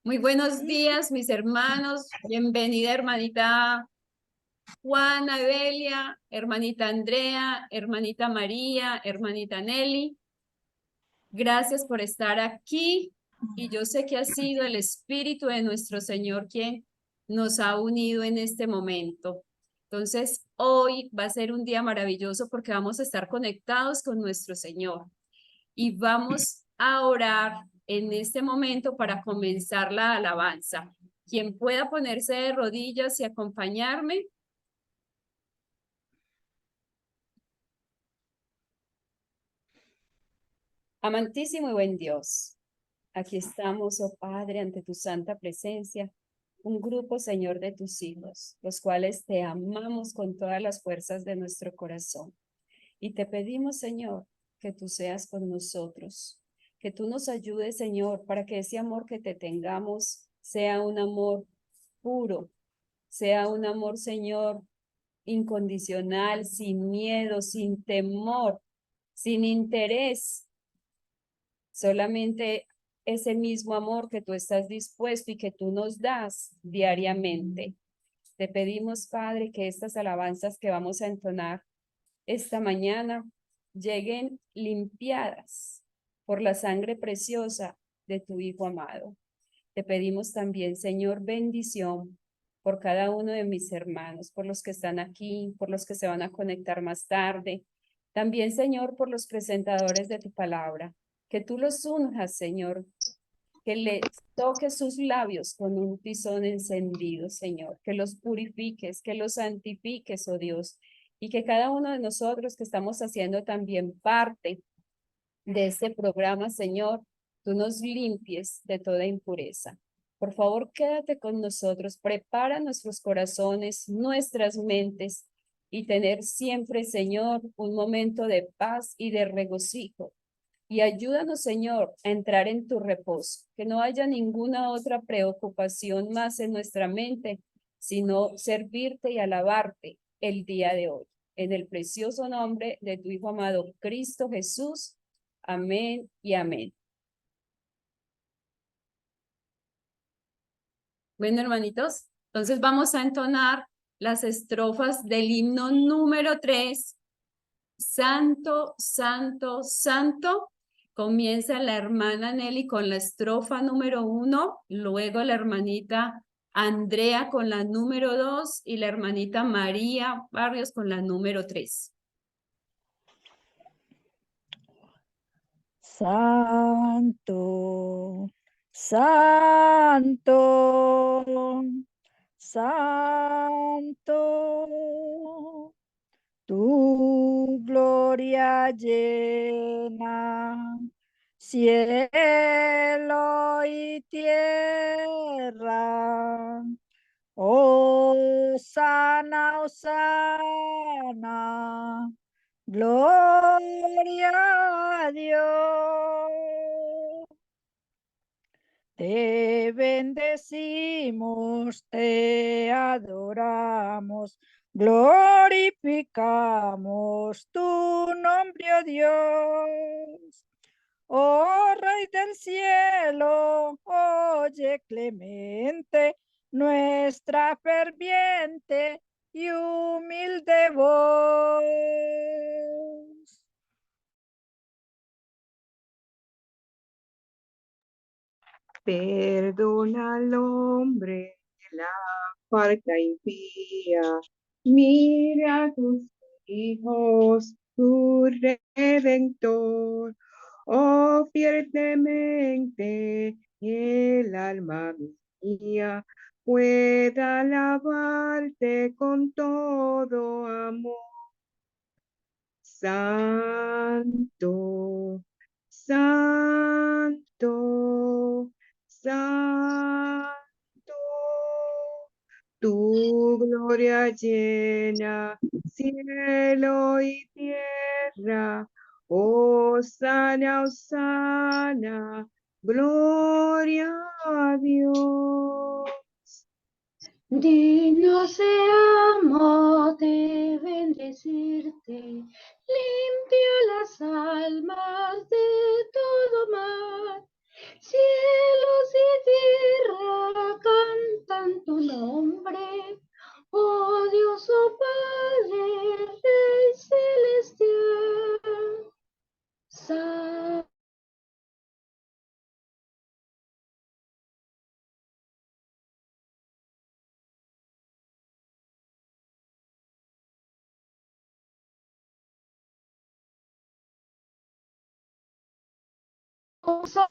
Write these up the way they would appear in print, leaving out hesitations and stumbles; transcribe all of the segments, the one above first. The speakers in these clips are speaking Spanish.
Muy buenos días, mis hermanos. Bienvenida, hermanita Juana, Evelia, hermanita Andrea, hermanita María, hermanita Nelly. Gracias por estar aquí. Y yo sé que ha sido el Espíritu de nuestro Señor quien nos ha unido en este momento. Entonces, hoy va a ser un día maravilloso porque vamos a estar conectados con nuestro Señor y vamos a orar en este momento para comenzar la alabanza. Quien pueda ponerse de rodillas y acompañarme. Amantísimo y buen Dios, aquí estamos, oh Padre, ante tu santa presencia, un grupo, Señor, de tus hijos, los cuales te amamos con todas las fuerzas de nuestro corazón. Y te pedimos, Señor, que tú seas con nosotros, que tú nos ayudes, Señor, para que ese amor que te tengamos sea un amor puro, sea un amor, Señor, incondicional, sin miedo, sin temor, sin interés, solamente ese mismo amor que tú estás dispuesto y que tú nos das diariamente. Te pedimos, Padre, que estas alabanzas que vamos a entonar esta mañana lleguen limpiadas por la sangre preciosa de tu Hijo amado. Te pedimos también, Señor, bendición por cada uno de mis hermanos, por los que están aquí, por los que se van a conectar más tarde. También, Señor, por los presentadores de tu palabra. Que tú los unjas, Señor, que les toques sus labios con un tizón encendido, Señor, que los purifiques, que los santifiques, oh Dios, y que cada uno de nosotros que estamos haciendo también parte de este programa, Señor, tú nos limpies de toda impureza. Por favor, quédate con nosotros, prepara nuestros corazones, nuestras mentes y tener siempre, Señor, un momento de paz y de regocijo. Y ayúdanos, Señor, a entrar en tu reposo, que no haya ninguna otra preocupación más en nuestra mente, sino servirte y alabarte el día de hoy. En el precioso nombre de tu Hijo amado, Cristo Jesús. Amén y amén. Bueno, hermanitos, entonces vamos a entonar las estrofas del himno número 3. Santo, santo, santo. Comienza la hermana Nelly con la estrofa número 1, luego la hermanita Andrea con la número 2 y la hermanita María Barrios con la número 3. Santo, santo, santo, tu gloria llena cielo y tierra. Hosana, hosana, gloria a Dios. Te bendecimos, te adoramos, glorificamos tu nombre, oh Dios. Oh Rey del cielo, oye clemente nuestra ferviente y humilde voz. Perdona al hombre la falta impía, mira a tus hijos, tu Redentor. Oh, fielmente el alma mía pueda alabarte con todo amor. Santo, santo, santo, tu gloria llena cielo y tierra. Hosana, hosana, gloria a Dios. Digno seamos de bendecirte, limpia las almas de todo mal. Cielos y tierra Gloria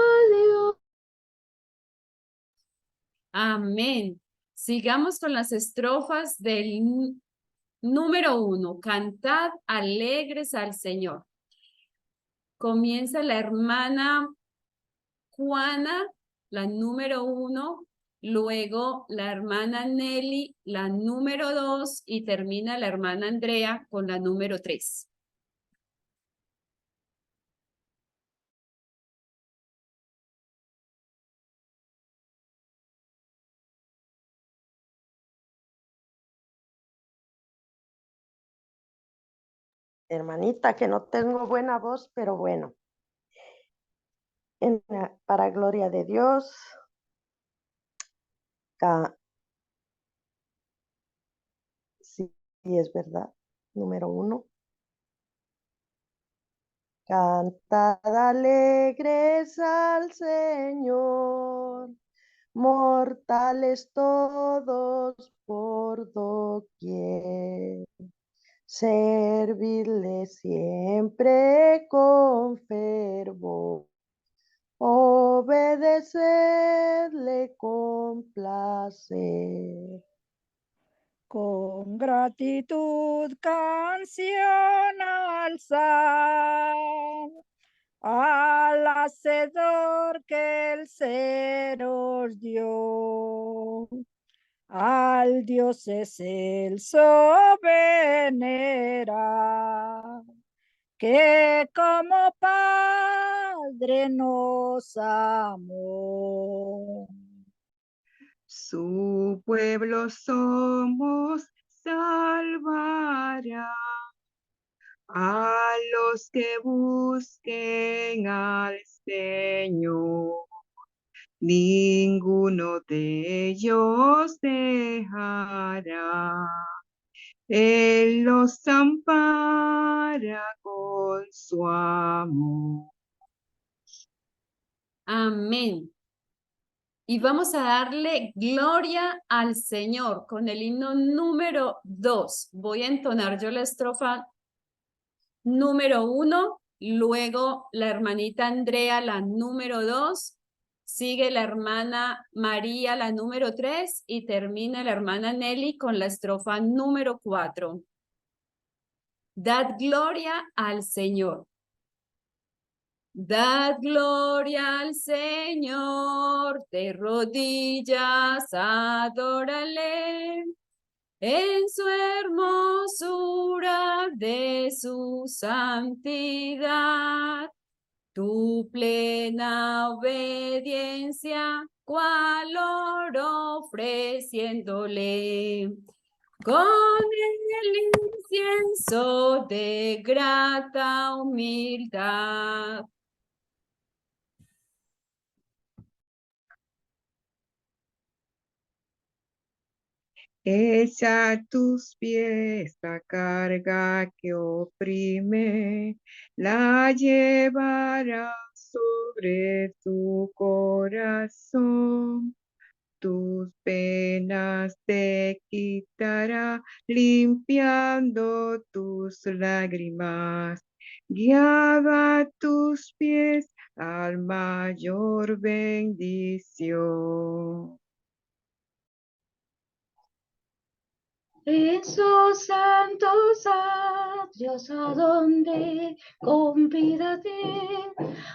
a Dios. Amén. Sigamos con las estrofas del número 1. Cantad alegres al Señor. Comienza la hermana Juana, la número 1, luego la hermana Nelly, la número 2, y termina la hermana Andrea con la número 3. Hermanita, que no tengo buena voz, pero bueno. Para gloria de Dios. Sí, es verdad. Número 1. Cantad alegres al Señor, mortales todos por doquier. Servidle siempre con fervor, obedecerle con placer. Con gratitud canción alzar al Hacedor que el ser os dio. Al Dios excelso venera, que como Padre nos amó. Su pueblo somos, salvará a los que busquen al Señor. Ninguno de ellos dejará. Él los ampara con su amor. Amén. Y vamos a darle gloria al Señor con el himno número 2. Voy a entonar yo la estrofa número 1, luego la hermanita Andrea, la número 2, sigue la hermana María, la número 3, y termina la hermana Nelly con la estrofa número 4. Dad gloria al Señor. Dad gloria al Señor, de rodillas adórale, en su hermosura de su santidad, tu plena obediencia, cual oro ofreciéndole, con el incienso de grata humildad. Echa a tus pies la carga que oprime, la llevarás sobre tu corazón. Tus penas te quitará, limpiando tus lágrimas. Guiaba tus pies al mayor bendición. Esos santos atrios a donde convídate,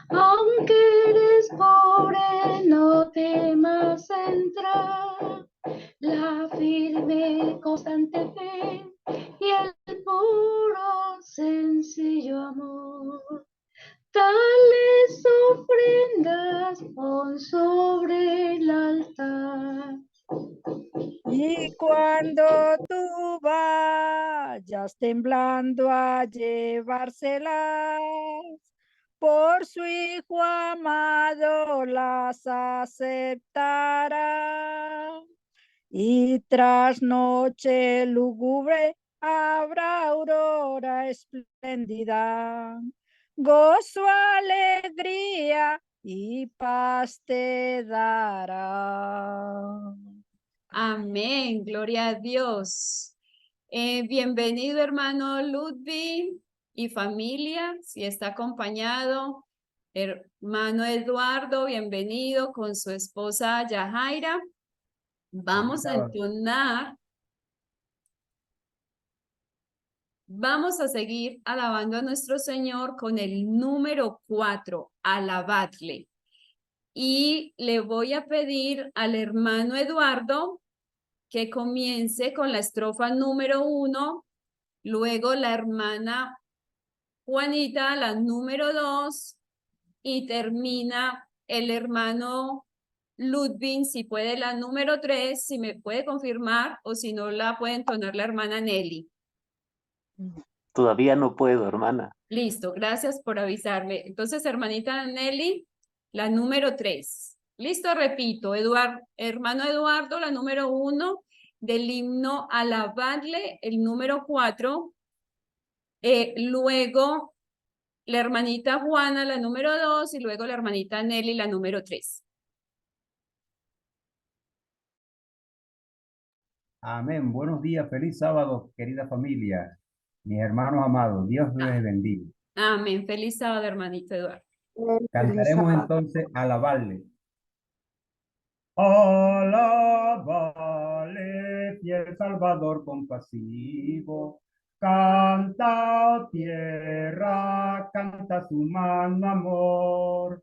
aunque eres pobre, no temas entrar. La firme, constante fe y el puro, sencillo amor. Tales ofrendas pon sobre el altar. Y cuando tú vayas temblando a llevárselas, por su Hijo amado las aceptará. Y tras noche lúgubre habrá aurora espléndida, gozo, alegría y paz te dará. Amén, gloria a Dios. Bienvenido, hermano Ludwig y familia, si está acompañado. Hermano Eduardo, bienvenido con su esposa Yajaira. Vamos a entonar. Vamos a seguir alabando a nuestro Señor con el número 4, alabadle. Y le voy a pedir al hermano Eduardo que comience con la estrofa número 1, luego la hermana Juanita, la número 2, y termina el hermano Ludwig, si puede, la número 3, si me puede confirmar, o si no, la puede entonar la hermana Nelly. Todavía no puedo, hermana. Listo, gracias por avisarme. Entonces, hermanita Nelly, la número 3. Listo, repito, hermano Eduardo, la número 1, del himno alabadle, el número 4. Luego, la hermanita Juana, la número 2, y luego la hermanita Nelly, la número 3. Amén. Buenos días, feliz sábado, querida familia, mis hermanos amados. Dios les bendiga. Amén. Feliz sábado, hermanito Eduardo. Cantaremos entonces alabarle. Alabale, fiel Salvador compasivo. Canta, oh tierra, canta su mano amor.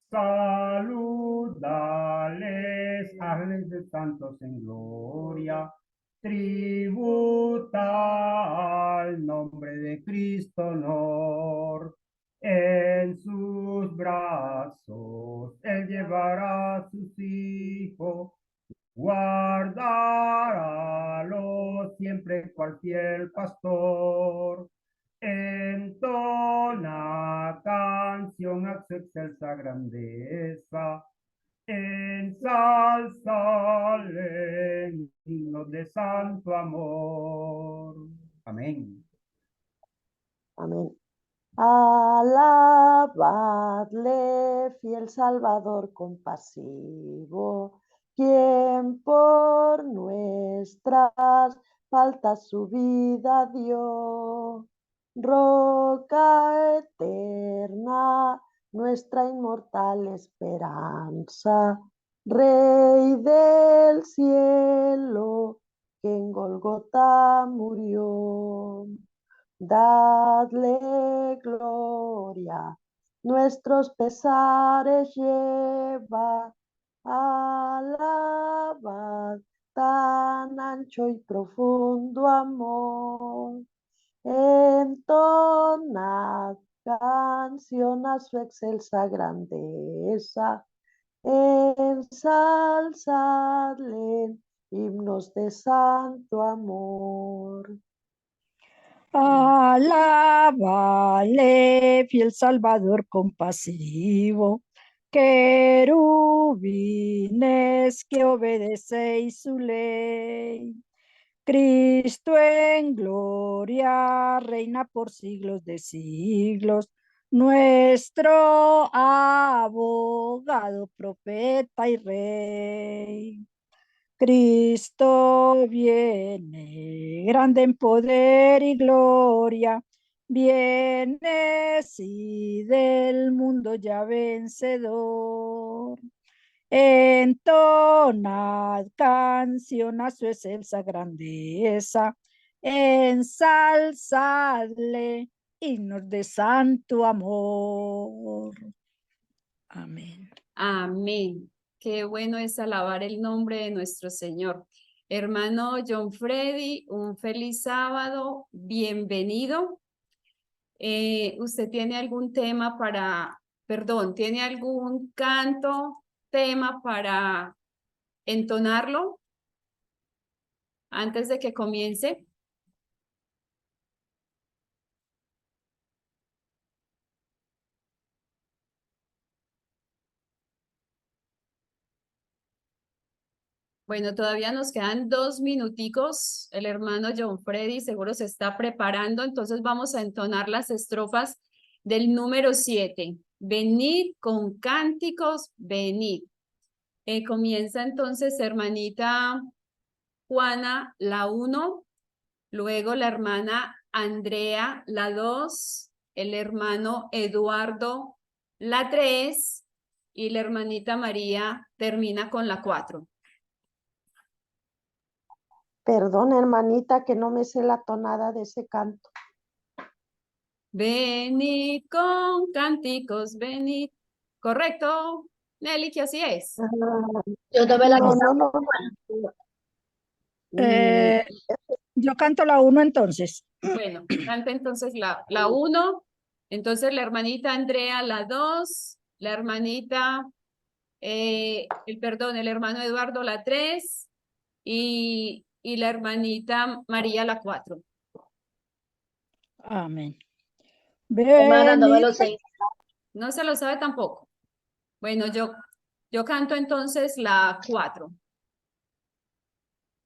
Saludales, hazles de santos en gloria. Tributa al nombre de Cristo honor. En sus brazos él llevará a sus hijos, guardarálos siempre cual fiel pastor. Entona canción a su excelsa grandeza, ensálzale en himnos de santo amor. Amén. Amén. Alabadle, fiel Salvador compasivo, quien por nuestras faltas su vida dio. Roca eterna, nuestra inmortal esperanza, Rey del cielo, que en Golgota murió. Dadle gloria, nuestros pesares lleva, alabad tan ancho y profundo amor. Entonad canción a su excelsa grandeza, ensalzadle himnos de santo amor. Alábale, fiel Salvador compasivo, querubines que obedecéis su ley. Cristo en gloria reina por siglos de siglos, nuestro abogado, profeta y rey. Cristo viene, grande en poder y gloria, viene sí del mundo ya vencedor. Entonad canción a su excelsa grandeza, ensalzadle himnos de santo amor. Amén. Amén. Qué bueno es alabar el nombre de nuestro Señor. Hermano John Freddy, un feliz sábado, bienvenido. ¿Usted tiene algún tema tiene algún tema para entonarlo antes de que comience? Bueno, todavía nos quedan 2 minuticos. El hermano John Freddy seguro se está preparando, entonces vamos a entonar las estrofas del número 7. Venid con cánticos, venid. Comienza entonces, hermanita Juana la 1, luego la hermana Andrea la 2, el hermano Eduardo la 3 y la hermanita María termina con la 4. Perdón, hermanita, que no me sé la tonada de ese canto. Venid con cánticos, venid. ¿Correcto, Nelly, que así es? Yo también la No, cosa. no, no. Eh, yo canto la 1 entonces. Bueno, canta entonces la 1, entonces la hermanita Andrea la 2, la hermanita, el hermano Eduardo la 3 y la hermanita María la 4. Amén. Hermana, no me Venid, lo sé. No se lo sabe tampoco. Bueno, yo canto entonces la 4.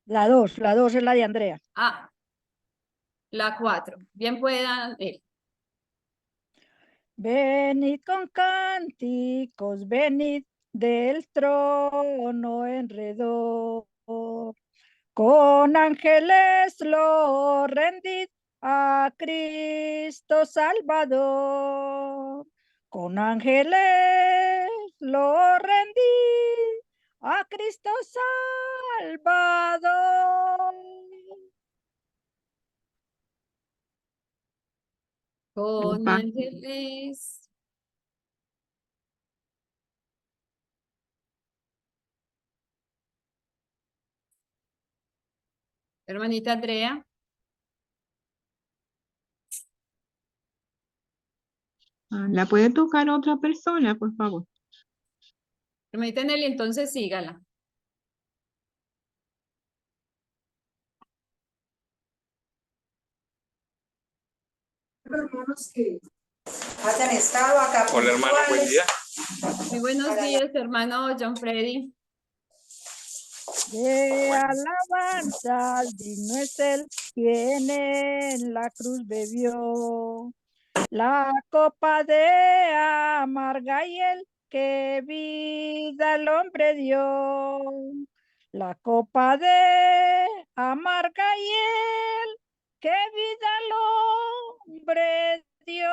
la 2 es la de Andrea. Ah, la 4. Bien puedan. Venid con cánticos, venid del trono en redor. Con ángeles lo rendid a Cristo Salvador. Con ángeles lo rendid a Cristo Salvador. Con Opa. ángeles. Hermanita Andrea. ¿La puede tocar otra persona, por favor? Hermanita Nelly, entonces sígala. Hermanos que hayan estado acá. Hola hermano, buen día. Muy buenos días, hermano John Freddy. De alabanzas digno es el quien en la cruz bebió la copa de amarga y el que vida al hombre dio. La copa de amarga y el que vida al hombre dio.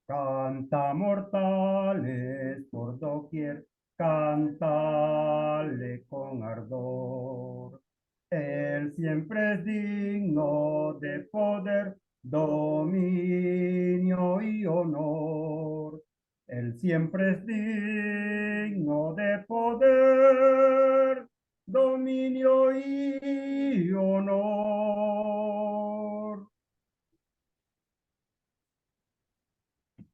Canta mortales por doquier, cántale con ardor. Él siempre es digno de poder, dominio y honor. Él siempre es digno de poder, dominio y honor.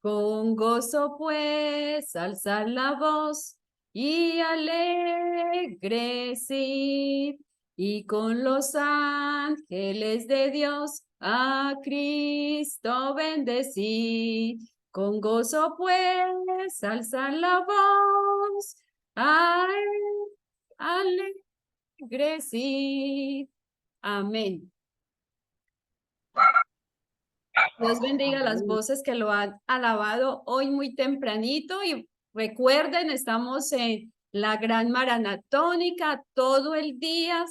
Con gozo pues alzar la voz y alegres ir, y con los ángeles de Dios a Cristo bendecir. Con gozo pues alzar la voz, alegres ir. Amén. Dios bendiga las voces que lo han alabado hoy muy tempranito y recuerden, estamos en la Gran Maranatónica todo el día.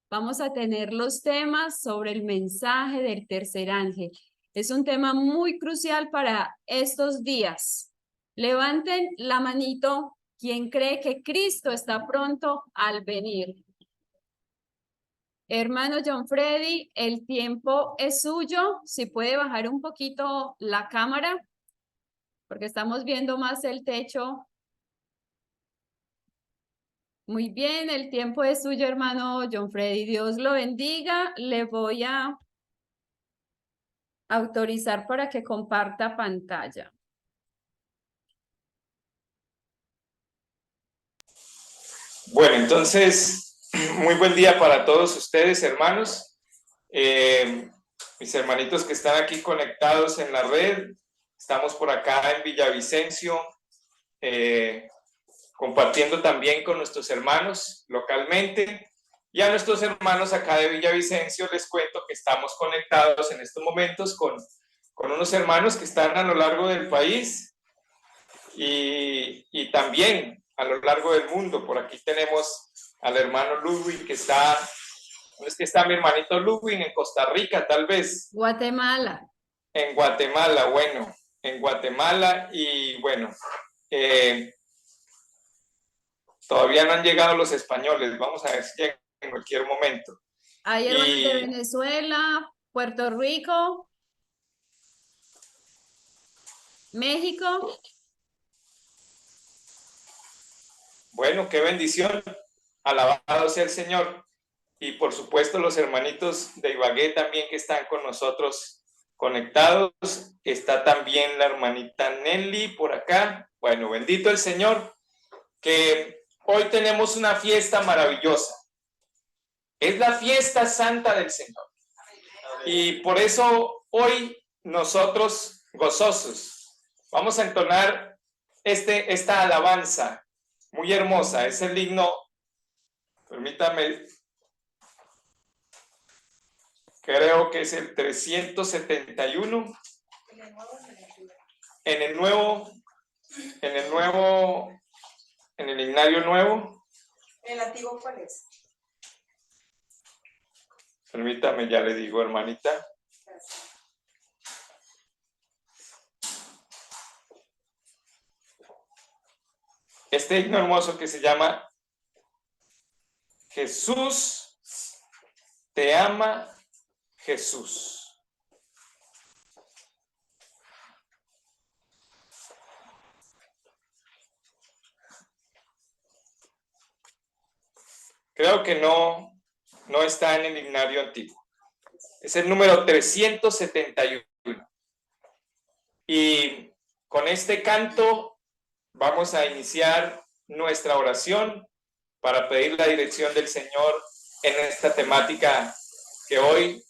Vamos a tener los temas sobre el mensaje del tercer ángel. Es un tema muy crucial para estos días. Levanten la manito quien cree que Cristo está pronto al venir. Hermano John Freddy, el tiempo es suyo. Si puede bajar un poquito la cámara, porque estamos viendo más el techo. Muy bien, el tiempo es suyo, hermano John Freddy. Dios lo bendiga. Le voy a autorizar para que comparta pantalla. Bueno, entonces, muy buen día para todos ustedes, hermanos. Mis hermanitos que están aquí conectados en la red, estamos por acá en Villavicencio, compartiendo también con nuestros hermanos localmente. Y a nuestros hermanos acá de Villavicencio les cuento que estamos conectados en estos momentos con unos hermanos que están a lo largo del país y también a lo largo del mundo. Por aquí tenemos al hermano Ludwig que está, ¿dónde es que está mi hermanito Ludwig? En Costa Rica, tal vez. Guatemala. En Guatemala, bueno, en Guatemala y bueno, todavía no han llegado los españoles, vamos a ver si llegan en cualquier momento. Hay hermanos de Y- Venezuela, Puerto Rico, México. Bueno, qué bendición, alabado sea el Señor. Y por supuesto los hermanitos de Ibagué también que están con nosotros conectados. Está también la hermanita Nelly por acá. Bueno, bendito el Señor, que hoy tenemos una fiesta maravillosa. Es la fiesta santa del Señor. Y por eso hoy nosotros gozosos vamos a entonar esta alabanza muy hermosa. Es el himno, permítame, creo que es el 371. En el himnario nuevo. ¿El antiguo cuál es? Permítame, ya le digo, hermanita. Este himno hermoso que se llama Jesús te ama, Jesús. Creo que no está en el himnario antiguo. Es el número 371. Y con este canto vamos a iniciar nuestra oración para pedir la dirección del Señor en esta temática que hoy,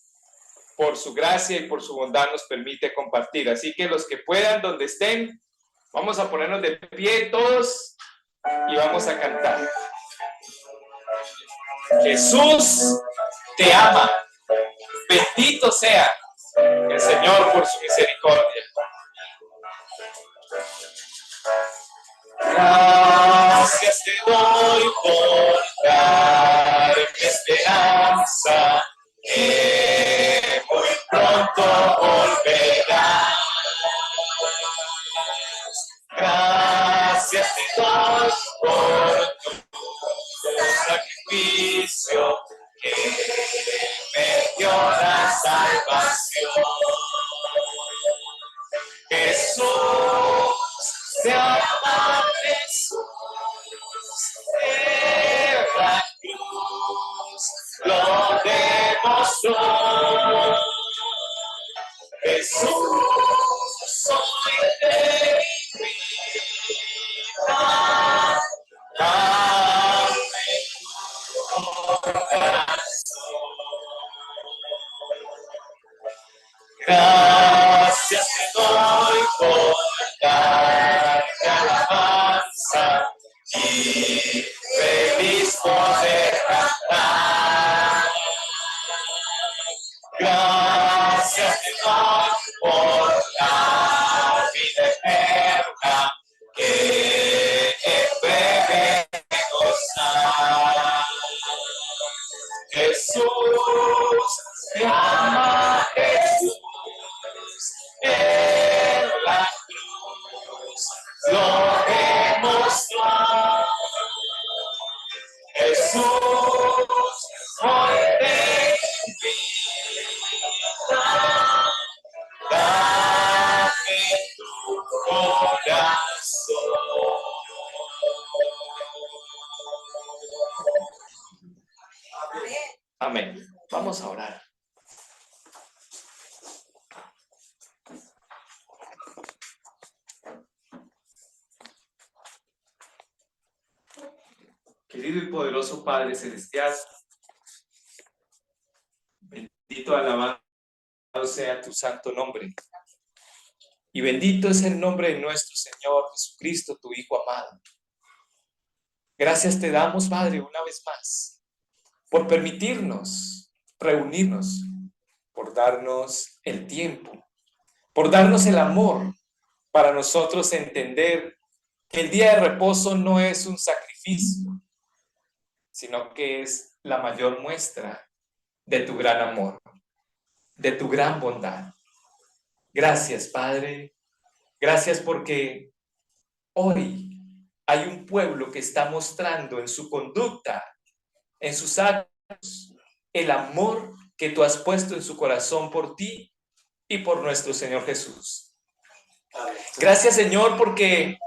por su gracia y por su bondad, nos permite compartir. Así que los que puedan, donde estén, vamos a ponernos de pie todos y vamos a cantar. Jesús te ama. Bendito sea el Señor por su misericordia. Gracias te doy por darme esperanza, que muy pronto volverás. Gracias te doy por tu sacrificio, que me dio la salvación. Jesús te ama, Jesús de la cruz lo demostró. Jesús, soy de mi vida, dame tu corazón. Gracias te doy por darte alabanza y feliz poder cantar. Gracias te doy por la vida eterna que en breve gozar. Jesús te ama, Jesús en la cruz lo demostró. Jesús, hoy de mi vida, dame tu corazón. Amén. Vamos a orar. Querido y poderoso Padre Celestial, bendito, alabado sea tu santo nombre. Y bendito es el nombre de nuestro Señor Jesucristo, tu Hijo amado. Gracias te damos, Padre, una vez más, por permitirnos reunirnos, por darnos el tiempo, por darnos el amor para nosotros entender que el día de reposo no es un sacrificio, sino que es la mayor muestra de tu gran amor, de tu gran bondad. Gracias, Padre. Gracias porque hoy hay un pueblo que está mostrando en su conducta, en sus actos, el amor que tú has puesto en su corazón por ti y por nuestro Señor Jesús. Gracias, Señor, porque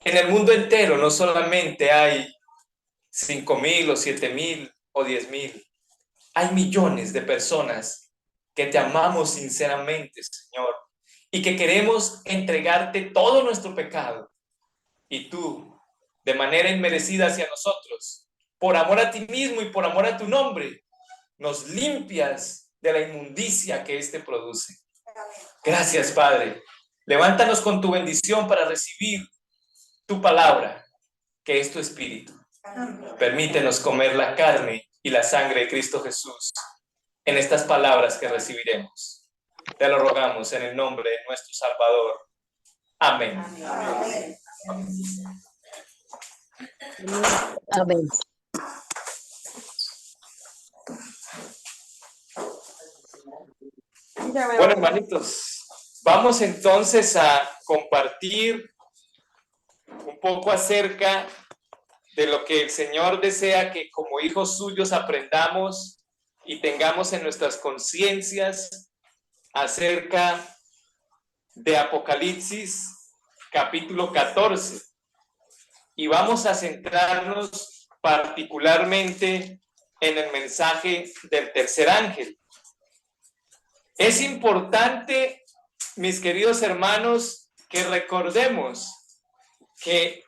en el mundo entero no solamente hay 5,000 o 7,000 o 10,000, hay millones de personas que te amamos sinceramente, Señor, y que queremos entregarte todo nuestro pecado. Y tú, de manera inmerecida hacia nosotros, por amor a ti mismo y por amor a tu nombre, nos limpias de la inmundicia que éste produce. Gracias, Padre. Levántanos con tu bendición para recibir tu palabra, que es tu espíritu. Permítenos comer la carne y la sangre de Cristo Jesús en estas palabras que recibiremos. Te lo rogamos en el nombre de nuestro Salvador. Amén. Amén. Amén. Bueno, hermanitos, vamos entonces a compartir un poco acerca de lo que el Señor desea que como hijos suyos aprendamos y tengamos en nuestras conciencias acerca de Apocalipsis capítulo 14. Y vamos a centrarnos particularmente en el mensaje del tercer ángel. Es importante, mis queridos hermanos, que recordemos que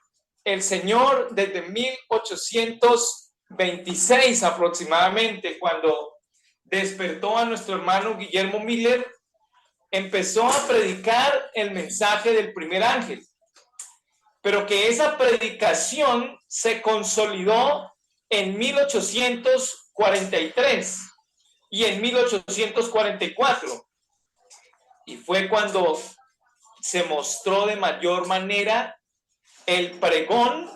el Señor desde 1826 aproximadamente, cuando despertó a nuestro hermano Guillermo Miller, empezó a predicar el mensaje del primer ángel, pero que esa predicación se consolidó en 1843 y en 1844, y fue cuando se mostró de mayor manera el pregón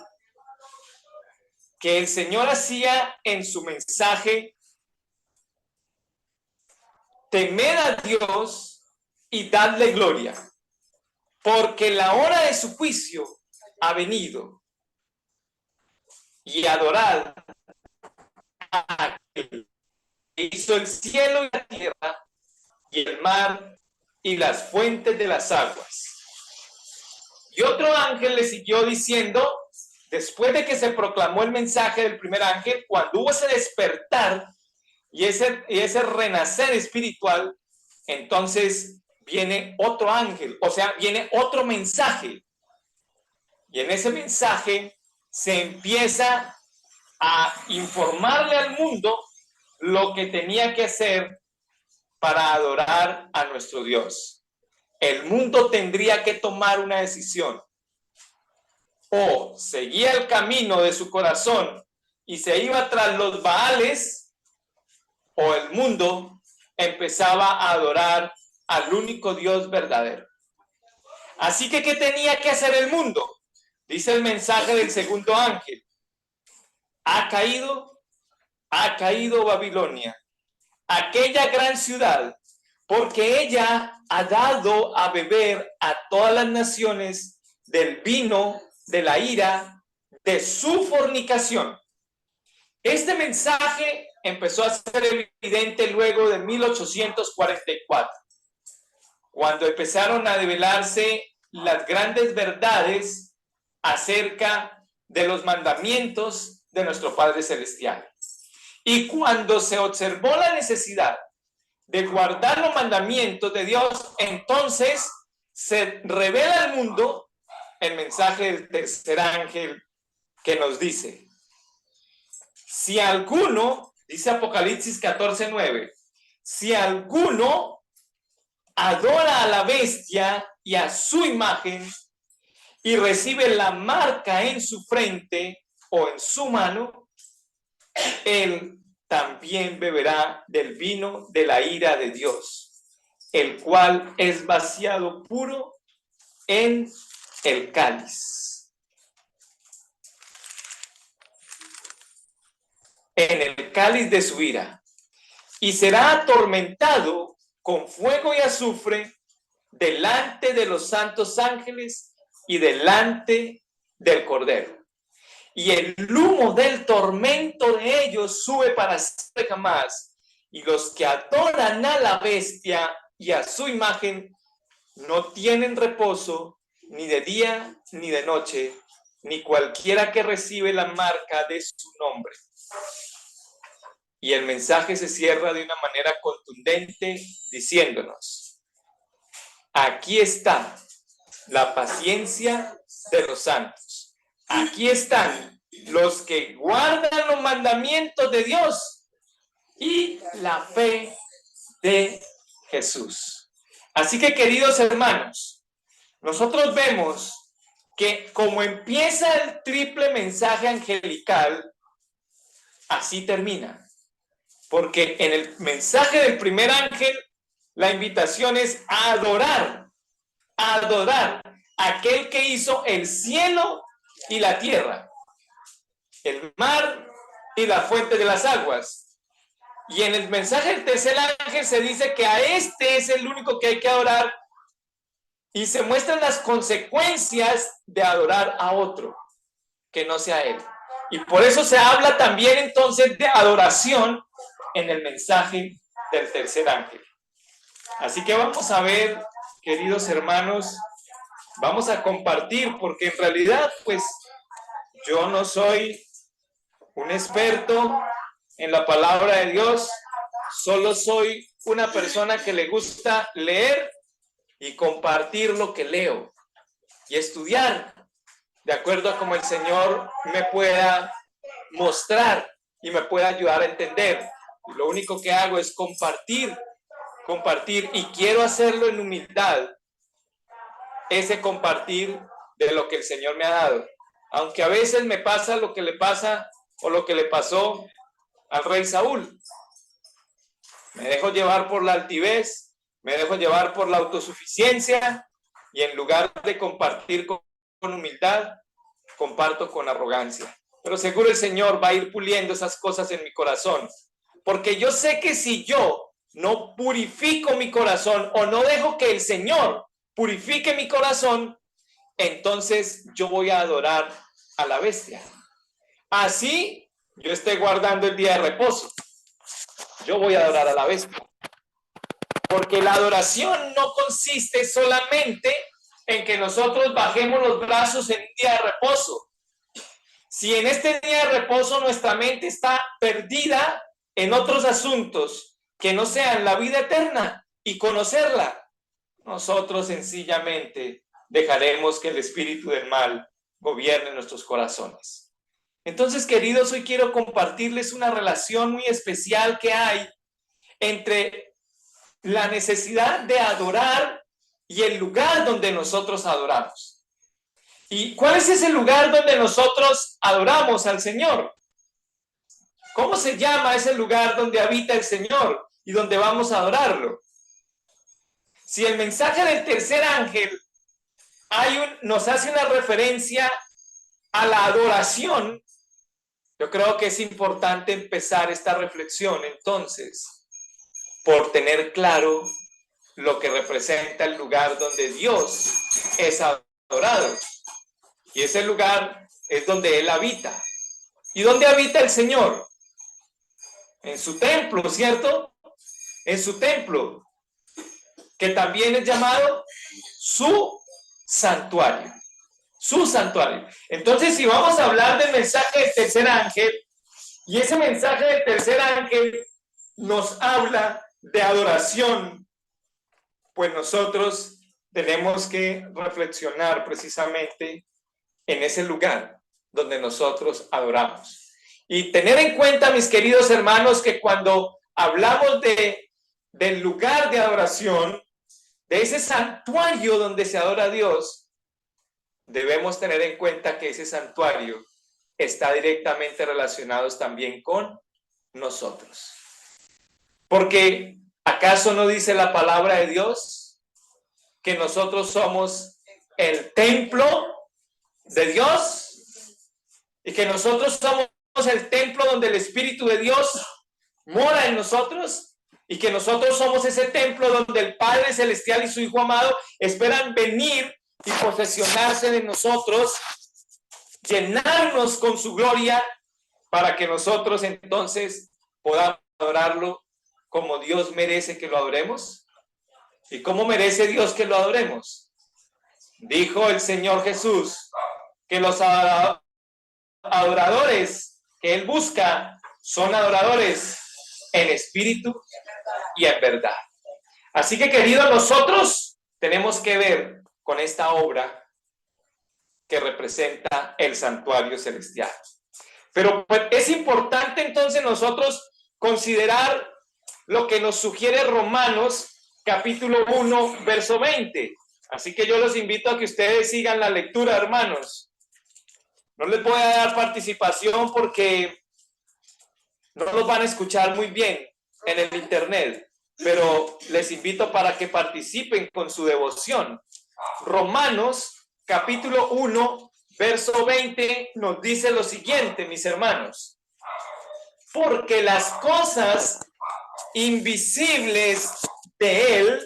que el Señor hacía en su mensaje: temed a Dios y dadle gloria, porque la hora de su juicio ha venido, y adorad a aquel que hizo el cielo y la tierra y el mar y las fuentes de las aguas. Y otro ángel le siguió diciendo, después de que se proclamó el mensaje del primer ángel, cuando hubo ese despertar y ese renacer espiritual, entonces viene otro ángel, o sea, viene otro mensaje. Y en ese mensaje se empieza a informarle al mundo lo que tenía que hacer para adorar a nuestro Dios. El mundo tendría que tomar una decisión: o seguía el camino de su corazón y se iba tras los Baales, o el mundo empezaba a adorar al único Dios verdadero. Así que, ¿qué tenía que hacer el mundo? Dice el mensaje del segundo ángel: ha caído Babilonia, aquella gran ciudad, porque ella ha dado a beber a todas las naciones del vino de la ira de su fornicación. Este mensaje empezó a ser evidente luego de 1844, cuando empezaron a develarse las grandes verdades acerca de los mandamientos de nuestro Padre Celestial. Y cuando se observó la necesidad de guardar los mandamientos de Dios, entonces se revela al mundo el mensaje del tercer ángel, que nos dice: si alguno, dice Apocalipsis 14:9, si alguno adora a la bestia y a su imagen y recibe la marca en su frente o en su mano, él también beberá del vino de la ira de Dios, el cual es vaciado puro en el cáliz. en el cáliz de su ira, y será atormentado con fuego y azufre delante de los santos ángeles y delante del Cordero. Y el humo del tormento de ellos sube para siempre jamás, y los que adoran a la bestia y a su imagen no tienen reposo ni de día ni de noche, ni cualquiera que recibe la marca de su nombre. Y el mensaje se cierra de una manera contundente diciéndonos: aquí está la paciencia de los santos. Aquí están los que guardan los mandamientos de Dios y la fe de Jesús. Así que, queridos hermanos, nosotros vemos que como empieza el triple mensaje angelical, así termina. Porque en el mensaje del primer ángel, la invitación es a adorar a aquel que hizo el cielo y la tierra, el mar y la fuente de las aguas. Y en el mensaje del tercer ángel se dice que a este es el único que hay que adorar, y se muestran las consecuencias de adorar a otro que no sea él. Y por eso se habla también entonces de adoración en el mensaje del tercer ángel. Así que vamos a ver, queridos hermanos, vamos a compartir, porque en realidad pues yo no soy un experto en la palabra de Dios, solo soy una persona que le gusta leer y compartir lo que leo y estudiar de acuerdo a cómo el Señor me pueda mostrar y me pueda ayudar a entender. Y lo único que hago es compartir, y quiero hacerlo en humildad, ese compartir de lo que el Señor me ha dado. Aunque a veces me pasa lo que le pasa o lo que le pasó al rey Saúl. Me dejo llevar por la altivez, me dejo llevar por la autosuficiencia, y en lugar de compartir con humildad, comparto con arrogancia. Pero seguro el Señor va a ir puliendo esas cosas en mi corazón, porque yo sé que si yo no purifico mi corazón o no dejo que el Señor purifique mi corazón, entonces yo voy a adorar a la bestia. Así yo estoy guardando el día de reposo, yo voy a adorar a la bestia. Porque la adoración no consiste solamente en que nosotros bajemos los brazos en un día de reposo. Si en este día de reposo nuestra mente está perdida en otros asuntos que no sean la vida eterna y conocerla, nosotros sencillamente dejaremos que el espíritu del mal gobierne nuestros corazones. Entonces, queridos, hoy quiero compartirles una relación muy especial que hay entre la necesidad de adorar y el lugar donde nosotros adoramos. ¿Y cuál es ese lugar donde nosotros adoramos al Señor? ¿Cómo se llama ese lugar donde habita el Señor y donde vamos a adorarlo? Si el mensaje del tercer ángel nos hace una referencia a la adoración, yo creo que es importante empezar esta reflexión entonces por tener claro lo que representa el lugar donde Dios es adorado. Y ese lugar es donde Él habita. ¿Y dónde habita el Señor? En su templo, ¿cierto? En su templo, que también es llamado su santuario. Su santuario. Entonces, si vamos a hablar del mensaje del tercer ángel, y ese mensaje del tercer ángel nos habla de adoración, pues nosotros tenemos que reflexionar precisamente en ese lugar donde nosotros adoramos. Y tener en cuenta, mis queridos hermanos, que cuando hablamos del lugar de adoración, de ese santuario donde se adora a Dios, debemos tener en cuenta que ese santuario está directamente relacionado también con nosotros. Porque ¿acaso no dice la palabra de Dios que nosotros somos el templo de Dios y que nosotros somos el templo donde el Espíritu de Dios mora en nosotros y que nosotros somos ese templo donde el Padre Celestial y su Hijo amado esperan venir y posesionarse de nosotros, llenarnos con su gloria para que nosotros entonces podamos adorarlo como Dios merece que lo adoremos? ¿Y cómo merece Dios que lo adoremos? Dijo el Señor Jesús que los adoradores que Él busca son adoradores en espíritu y en verdad. Así que, queridos, nosotros tenemos que ver con esta obra que representa el santuario celestial. Pero pues, es importante entonces nosotros considerar lo que nos sugiere Romanos capítulo 1, verso 20. Así que yo los invito a que ustedes sigan la lectura, hermanos. No les voy a dar participación porque no los van a escuchar muy bien en el internet, pero les invito para que participen con su devoción. Romanos capítulo 1, verso 20 nos dice lo siguiente, mis hermanos. Porque las cosas invisibles de Él,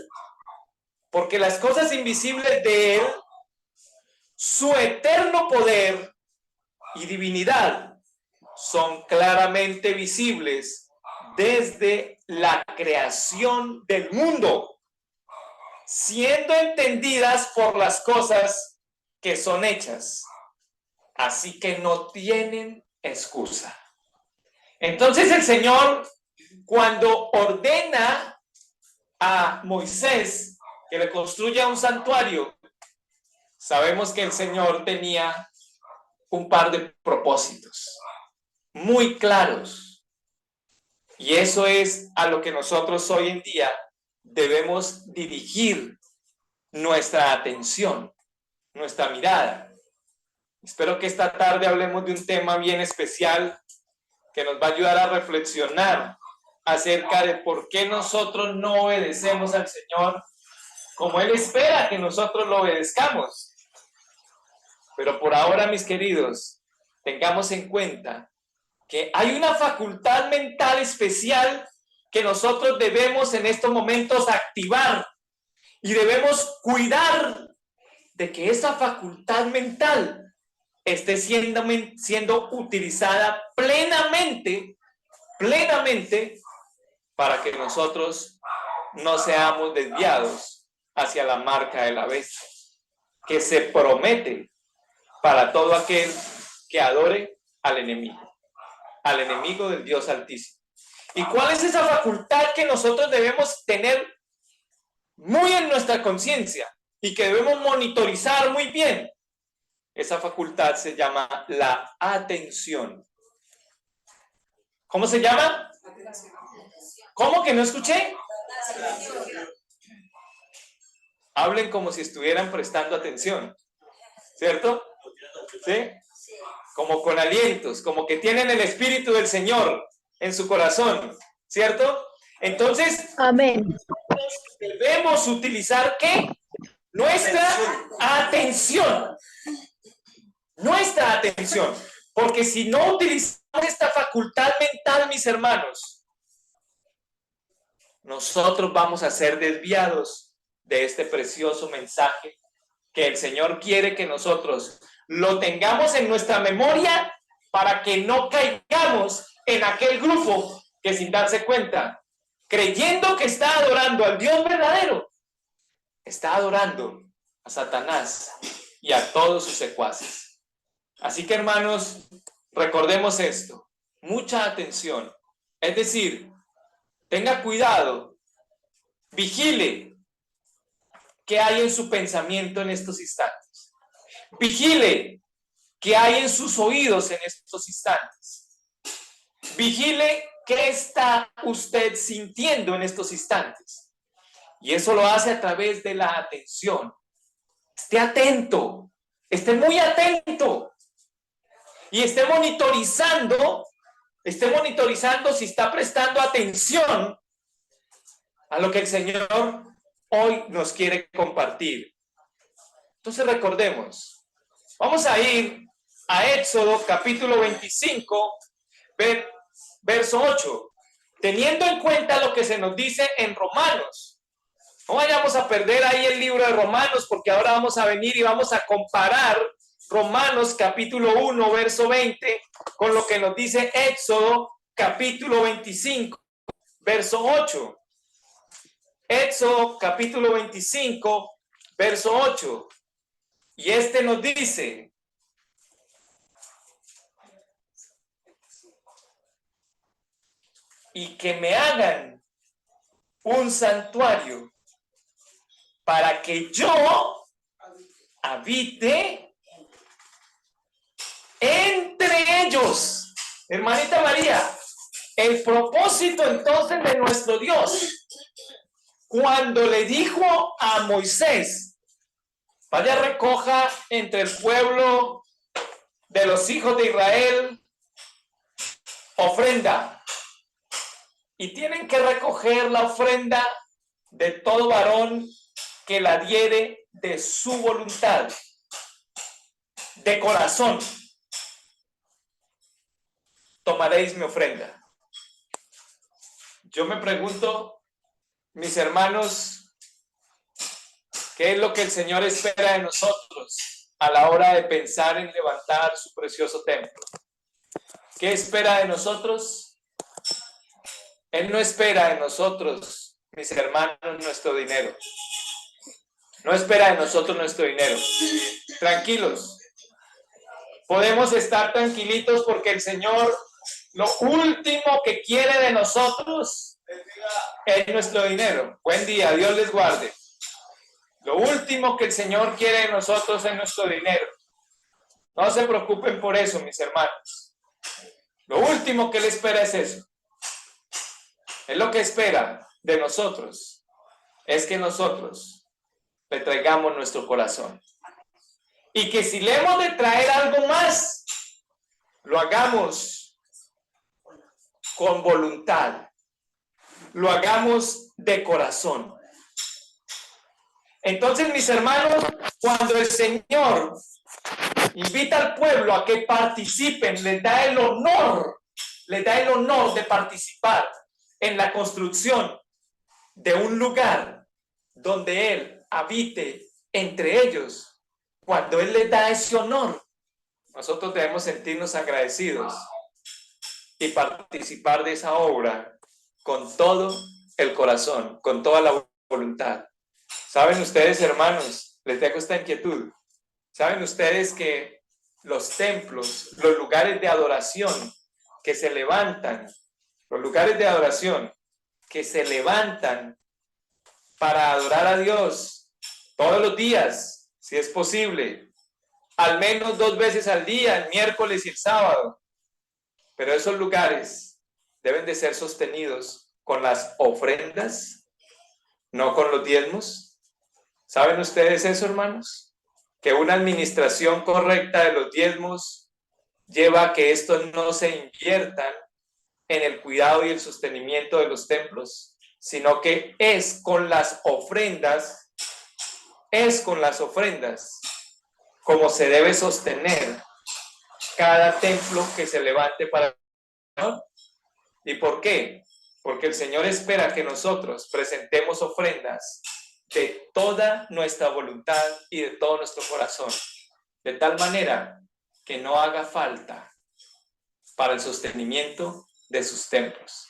su eterno poder y divinidad son claramente visibles desde la creación del mundo, siendo entendidas por las cosas que son hechas, así que no tienen excusa. Entonces el Señor, cuando ordena a Moisés que le construya un santuario, sabemos que el Señor tenía un par de propósitos muy claros, y eso es a lo que nosotros hoy en día debemos dirigir nuestra atención, nuestra mirada. Espero que esta tarde hablemos de un tema bien especial que nos va a ayudar a reflexionar acerca de por qué nosotros no obedecemos al Señor como Él espera que nosotros lo obedezcamos. Pero por ahora, mis queridos, tengamos en cuenta que hay una facultad mental especial que nosotros debemos en estos momentos activar y debemos cuidar de que esa facultad mental esté siendo utilizada plenamente para que nosotros no seamos desviados hacia la marca de la bestia, que se promete para todo aquel que adore al enemigo del Dios Altísimo. ¿Y cuál es esa facultad que nosotros debemos tener muy en nuestra conciencia y que debemos monitorizar muy bien? Esa facultad se llama la atención. ¿Cómo se llama? ¿Cómo que no escuché? Hablen como si estuvieran prestando atención, ¿cierto? ¿Sí? Como con alientos, como que tienen el Espíritu del Señor en su corazón, ¿cierto? Entonces, Amén. debemos utilizar ¿qué? Nuestra atención. Nuestra atención. Porque si no utilizamos esta facultad mental, mis hermanos, nosotros vamos a ser desviados de este precioso mensaje que el Señor quiere que nosotros lo tengamos en nuestra memoria para que no caigamos en aquel grupo que sin darse cuenta, creyendo que está adorando al Dios verdadero, está adorando a Satanás y a todos sus secuaces. Así que, hermanos, recordemos esto, mucha atención, es decir, tenga cuidado, vigile qué hay en su pensamiento en estos instantes. Vigile qué hay en sus oídos en estos instantes. Vigile qué está usted sintiendo en estos instantes. Y eso lo hace a través de la atención. Esté atento, esté muy atento. Y esté monitorizando si está prestando atención a lo que el Señor hoy nos quiere compartir. Entonces recordemos, vamos a ir a Éxodo capítulo 25 verso 8. Teniendo en cuenta lo que se nos dice en Romanos. No vayamos a perder ahí el libro de Romanos, porque ahora vamos a venir y vamos a comparar Romanos capítulo 1, verso 20, con lo que nos dice Éxodo capítulo 25, verso 8. Éxodo capítulo 25, verso 8. Y este nos dice: y que me hagan un santuario para que yo habite entre ellos. Hermanita María, el propósito entonces de nuestro Dios, cuando le dijo a Moisés: vaya, recoja entre el pueblo de los hijos de Israel ofrenda, y tienen que recoger la ofrenda de todo varón que la diere de su voluntad, de corazón. Tomaréis mi ofrenda. Yo me pregunto, mis hermanos, ¿qué es lo que el Señor espera de nosotros a la hora de pensar en levantar su precioso templo? ¿Qué espera de nosotros? Él no espera de nosotros, mis hermanos, nuestro dinero. No espera de nosotros nuestro dinero. Tranquilos. Podemos estar tranquilitos porque el Señor, lo último que quiere de nosotros es nuestro dinero. Buen día, Dios les guarde. Lo último que el Señor quiere de nosotros es nuestro dinero. No se preocupen por eso, mis hermanos. Lo último que Él espera es eso. Es lo que espera de nosotros. Es que nosotros le traigamos nuestro corazón. Y que si le hemos de traer algo más, lo hagamos con voluntad. Lo hagamos de corazón. Entonces, mis hermanos, cuando el Señor invita al pueblo a que participen, les da el honor de participar en la construcción de un lugar donde Él habite entre ellos. Cuando Él les da ese honor, nosotros debemos sentirnos agradecidos y participar de esa obra con todo el corazón, con toda la voluntad. ¿Saben ustedes, hermanos? Les dejo esta inquietud. ¿Saben ustedes que los templos, los lugares de adoración que se levantan, para adorar a Dios todos los días, si es posible, al menos 2 veces al día, el miércoles y el sábado? Pero esos lugares deben de ser sostenidos con las ofrendas, no con los diezmos. ¿Saben ustedes eso, hermanos? Que una administración correcta de los diezmos lleva a que estos no se inviertan en el cuidado y el sostenimiento de los templos, sino que es con las ofrendas como se debe sostener cada templo que se levante para el Señor. ¿Y por qué? Porque el Señor espera que nosotros presentemos ofrendas de toda nuestra voluntad y de todo nuestro corazón, de tal manera que no haga falta para el sostenimiento de sus templos.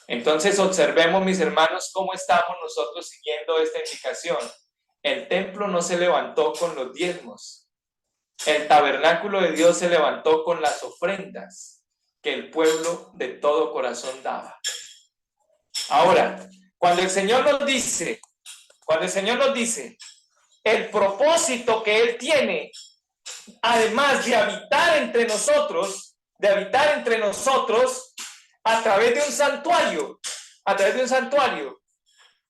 Entonces observemos, mis hermanos, cómo estamos nosotros siguiendo esta indicación. El templo no se levantó con los diezmos. El tabernáculo de Dios se levantó con las ofrendas que el pueblo de todo corazón daba. Ahora, cuando el Señor nos dice el propósito que Él tiene, además de habitar entre nosotros, a través de un santuario,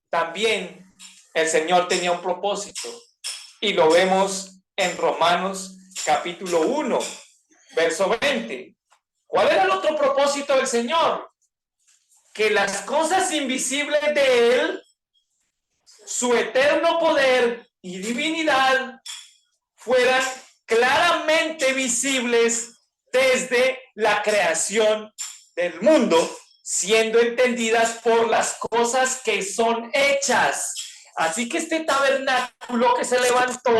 también el Señor tenía un propósito, y lo vemos en Romanos capítulo 1, verso 20. ¿Cuál era el otro propósito del Señor? Que las cosas invisibles de Él, su eterno poder y divinidad, fueran claramente visibles desde la creación del mundo, siendo entendidas por las cosas que son hechas. Así que este tabernáculo que se levantó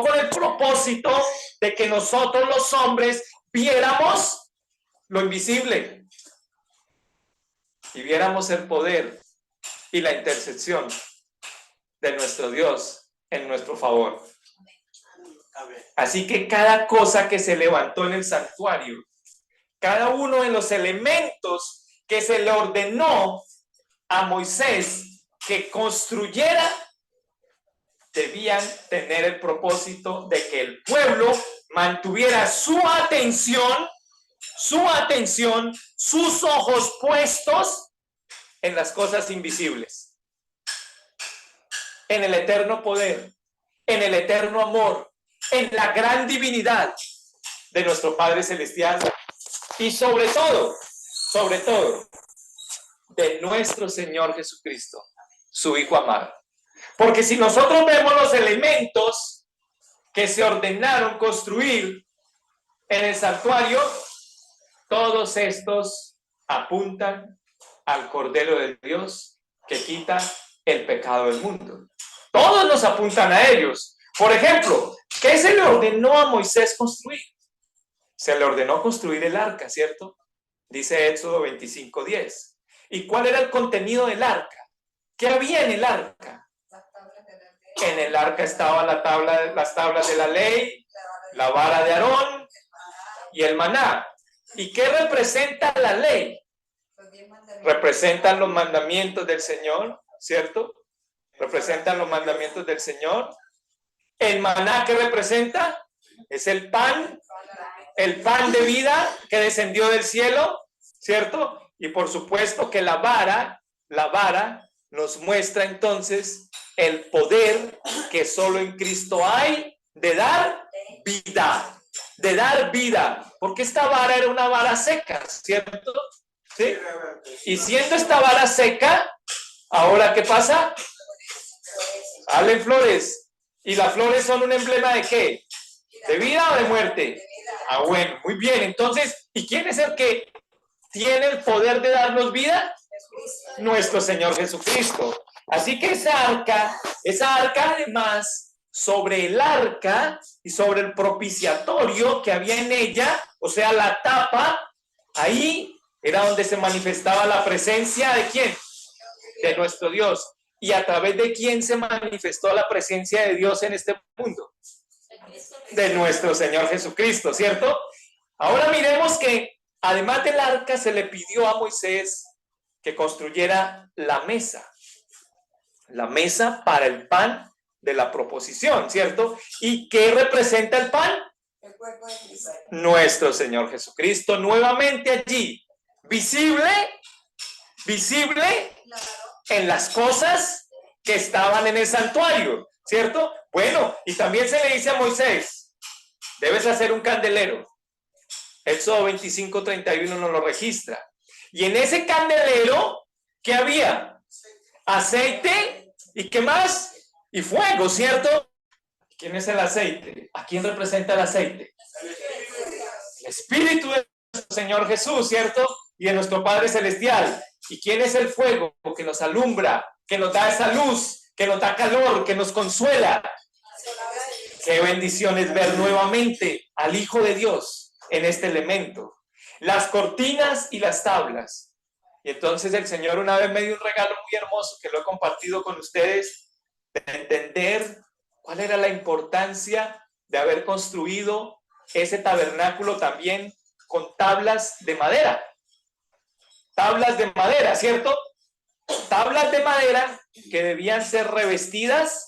con el propósito de que nosotros los hombres viéramos lo invisible y viéramos el poder y la intercesión de nuestro Dios en nuestro favor. Así que cada cosa que se levantó en el santuario, cada uno de los elementos que se le ordenó a Moisés que construyera, debían tener el propósito de que el pueblo mantuviera su atención, sus ojos puestos en las cosas invisibles, en el eterno poder, en el eterno amor, en la gran divinidad de nuestro Padre Celestial y sobre todo, de nuestro Señor Jesucristo, su Hijo amado. Porque si nosotros vemos los elementos que se ordenaron construir en el santuario, todos estos apuntan al Cordero de Dios que quita el pecado del mundo. Todos nos apuntan a ellos. Por ejemplo, ¿qué se le ordenó a Moisés construir? Se le ordenó construir el arca, ¿cierto? Dice Éxodo 25:10. ¿Y cuál era el contenido del arca? ¿Qué había en el arca? En el arca estaban las tablas de la ley, la vara de Aarón y el maná. ¿Y qué representa la ley? Representan los mandamientos del Señor, ¿cierto? Representan los mandamientos del Señor. El maná, ¿qué representa? Es el pan de vida que descendió del cielo, ¿cierto? Y por supuesto que la vara nos muestra entonces el poder que solo en Cristo hay de dar vida, porque esta vara era una vara seca, ¿cierto? ¿Sí? Y siendo esta vara seca, ahora ¿qué pasa? Salen flores, y las flores son un emblema ¿de qué? ¿De vida o de muerte? Ah, bueno, muy bien, entonces, ¿y quién es el que tiene el poder de darnos vida? Nuestro Señor Jesucristo. Así que esa arca además, sobre el arca y sobre el propiciatorio que había en ella, o sea, la tapa, ahí era donde se manifestaba la presencia ¿de quién? De nuestro Dios. ¿Y a través de quién se manifestó la presencia de Dios en este mundo? De nuestro Señor Jesucristo, ¿cierto? Ahora miremos que además del arca se le pidió a Moisés que construyera la mesa para el pan de la proposición, ¿cierto? ¿Y qué representa el pan? El cuerpo de Cristo. Nuestro Señor Jesucristo, nuevamente allí, visible en las cosas que estaban en el santuario, ¿cierto? Bueno, y también se le dice a Moisés, debes hacer un candelero. Éxodo 25:31 nos lo registra. Y en ese candelero, ¿qué había? Aceite, ¿y qué más? Y fuego, ¿cierto? ¿Quién es el aceite? ¿A quién representa el aceite? El Espíritu de nuestro Señor Jesús, ¿cierto? Y de nuestro Padre Celestial. ¿Y quién es el fuego que nos alumbra, que nos da esa luz, que nos da calor, que nos consuela? Qué bendición es ver nuevamente al Hijo de Dios en este elemento. Las cortinas y las tablas. Y entonces el Señor una vez me dio un regalo muy hermoso que lo he compartido con ustedes, de entender cuál era la importancia de haber construido ese tabernáculo también con tablas de madera. Tablas de madera, ¿cierto? Tablas de madera que debían ser revestidas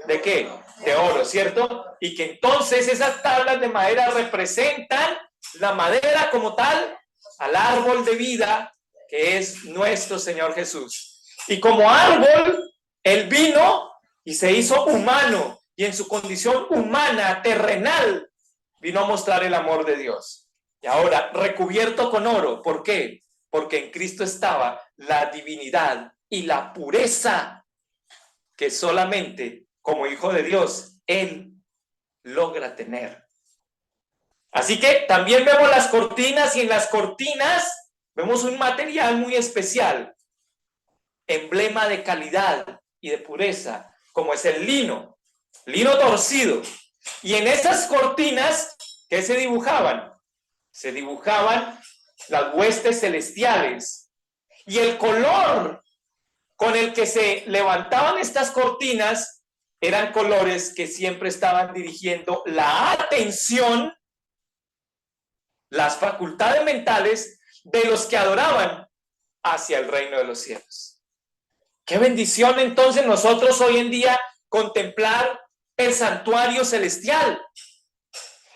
¿de qué? De oro, ¿cierto? Y que entonces esas tablas de madera representan la madera como tal al árbol de vida que es nuestro Señor Jesús. Y como árbol, Él vino y se hizo humano, y en su condición humana, terrenal, vino a mostrar el amor de Dios. Y ahora, recubierto con oro, ¿por qué? Porque en Cristo estaba la divinidad y la pureza que solamente como Hijo de Dios, Él logra tener. Así que también vemos las cortinas y en las cortinas vemos un material muy especial, emblema de calidad y de pureza, como es el lino torcido. Y en esas cortinas, ¿qué se dibujaban? Se dibujaban las huestes celestiales. Y el color con el que se levantaban estas cortinas eran colores que siempre estaban dirigiendo la atención, las facultades mentales de los que adoraban hacia el reino de los cielos. Qué bendición entonces nosotros hoy en día contemplar el santuario celestial.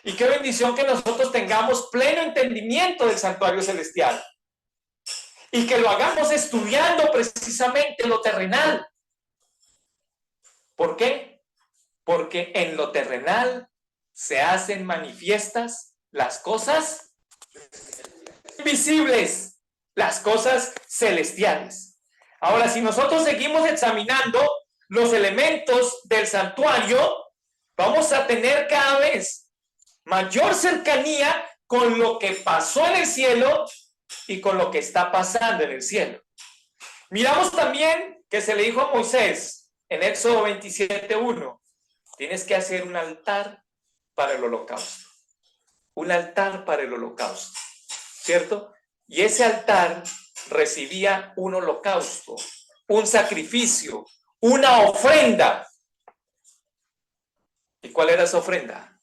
Y qué bendición que nosotros tengamos pleno entendimiento del santuario celestial. Y que lo hagamos estudiando precisamente lo terrenal. ¿Por qué? Porque en lo terrenal se hacen manifiestas las cosas invisibles, las cosas celestiales. Ahora, si nosotros seguimos examinando los elementos del santuario, vamos a tener cada vez mayor cercanía con lo que pasó en el cielo y con lo que está pasando en el cielo. Miramos también que se le dijo a Moisés en Éxodo 27:1, tienes que hacer un altar para el holocausto. Un altar para el holocausto, ¿cierto? Y ese altar recibía un holocausto, un sacrificio, una ofrenda. ¿Y cuál era esa ofrenda?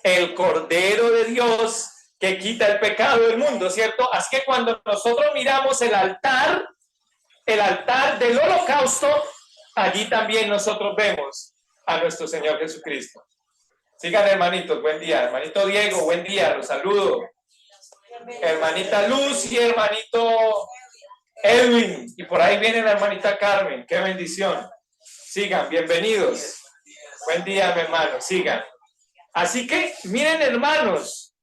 El Cordero de Dios que quita el pecado del mundo, ¿cierto? Así que cuando nosotros miramos el altar del holocausto, allí también nosotros vemos a nuestro Señor Jesucristo. Sigan, hermanitos, buen día. Hermanito Diego, buen día, los saludo. Hermanita Luz y hermanito Edwin. Y por ahí viene la hermanita Carmen. Qué bendición. Sigan, bienvenidos. Buen día, mi hermano, sigan. Así que, miren, hermanos,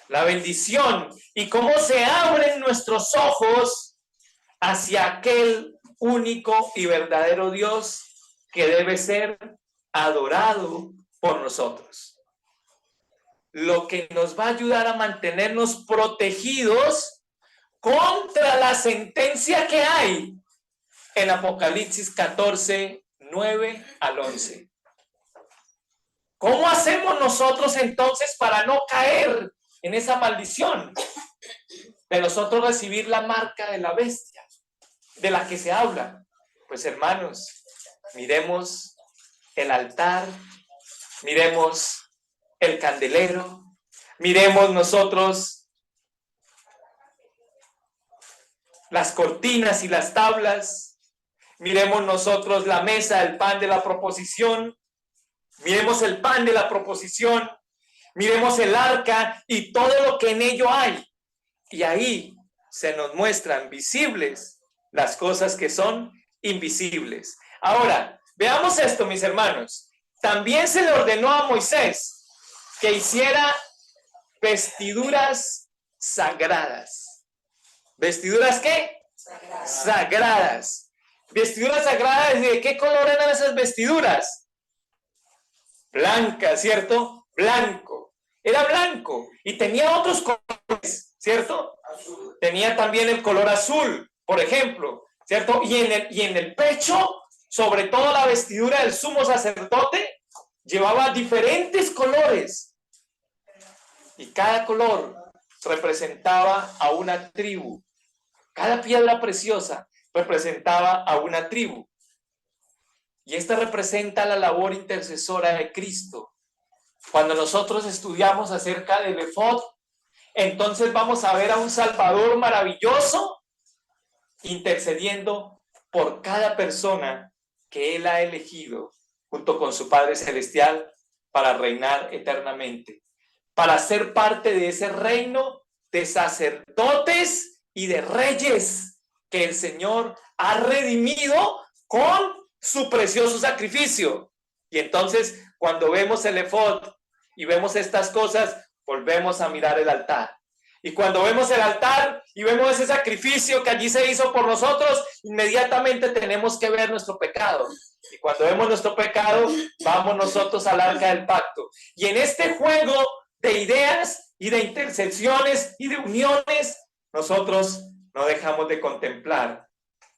la bendición y cómo se abren nuestros ojos hacia aquel único y verdadero Dios que debe ser adorado por nosotros. Lo que nos va a ayudar a mantenernos protegidos contra la sentencia que hay en Apocalipsis 14, 9 al 11. ¿Cómo hacemos nosotros entonces para no caer en esa maldición de nosotros recibir la marca de la bestia de la que se habla? Pues, hermanos, miremos el altar, miremos el candelero, miremos nosotros las cortinas y las tablas, miremos nosotros la mesa, el pan de la proposición, miremos el pan de la proposición, miremos el arca y todo lo que en ello hay. Y ahí se nos muestran visibles las cosas que son invisibles. Ahora, veamos esto, mis hermanos. También se le ordenó a Moisés que hiciera vestiduras sagradas. ¿Vestiduras qué? Sagradas. Vestiduras sagradas. ¿De qué color eran esas vestiduras? Blanca, ¿cierto? Blanco. Era blanco. Y tenía otros colores, ¿cierto? Azul. Tenía también el color azul, por ejemplo, ¿cierto? Y en el pecho, sobre todo la vestidura del sumo sacerdote, llevaba diferentes colores. Y cada color representaba a una tribu. Cada piedra preciosa representaba a una tribu. Y esta representa la labor intercesora de Cristo. Cuando nosotros estudiamos acerca del efod, entonces vamos a ver a un Salvador maravilloso intercediendo por cada persona que Él ha elegido junto con su Padre Celestial para reinar eternamente, para ser parte de ese reino de sacerdotes y de reyes que el Señor ha redimido con su precioso sacrificio. Y entonces, cuando vemos el efod y vemos estas cosas, volvemos a mirar el altar. Y cuando vemos el altar y vemos ese sacrificio que allí se hizo por nosotros, inmediatamente tenemos que ver nuestro pecado. Y cuando vemos nuestro pecado, vamos nosotros al arca del pacto. Y en este juego de ideas y de intersecciones y de uniones, nosotros no dejamos de contemplar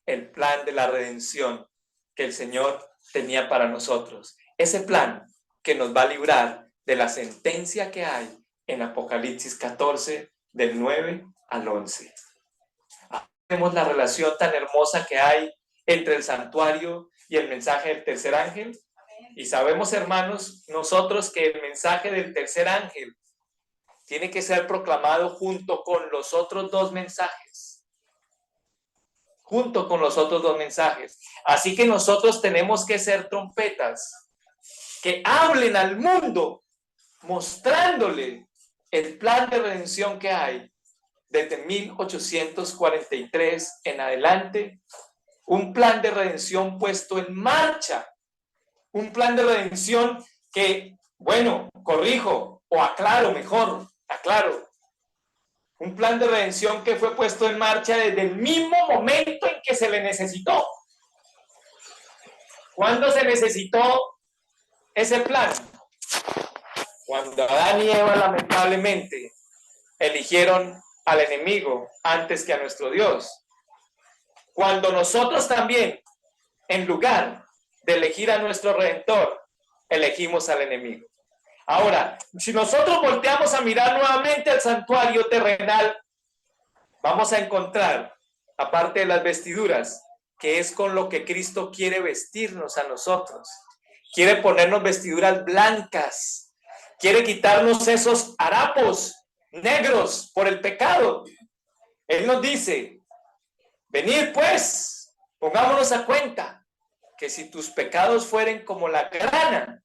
el plan de la redención que el Señor tenía para nosotros. Ese plan que nos va a librar de la sentencia que hay en Apocalipsis 14, del 9 al 11. Vemos la relación tan hermosa que hay entre el santuario y el mensaje del tercer ángel. Y sabemos, hermanos, nosotros que el mensaje del tercer ángel tiene que ser proclamado junto con los otros dos mensajes. Junto con los otros dos mensajes. Así que nosotros tenemos que ser trompetas que hablen al mundo, mostrándole el plan de redención que hay desde 1843 en adelante. Un plan de redención puesto en marcha. Un plan de redención que, bueno, corrijo o aclaro mejor, aclaro. Un plan de redención que fue puesto en marcha desde el mismo momento en que se le necesitó. ¿Cuándo se necesitó ese plan? Cuando Adán y Eva lamentablemente eligieron al enemigo antes que a nuestro Dios. Cuando nosotros también, en lugar de elegir a nuestro Redentor, elegimos al enemigo. Ahora, si nosotros volteamos a mirar nuevamente al santuario terrenal, vamos a encontrar, aparte de las vestiduras, que es con lo que Cristo quiere vestirnos a nosotros. Quiere ponernos vestiduras blancas. Quiere quitarnos esos harapos negros por el pecado. Él nos dice, venid pues, pongámonos a cuenta, que si tus pecados fueren como la grana,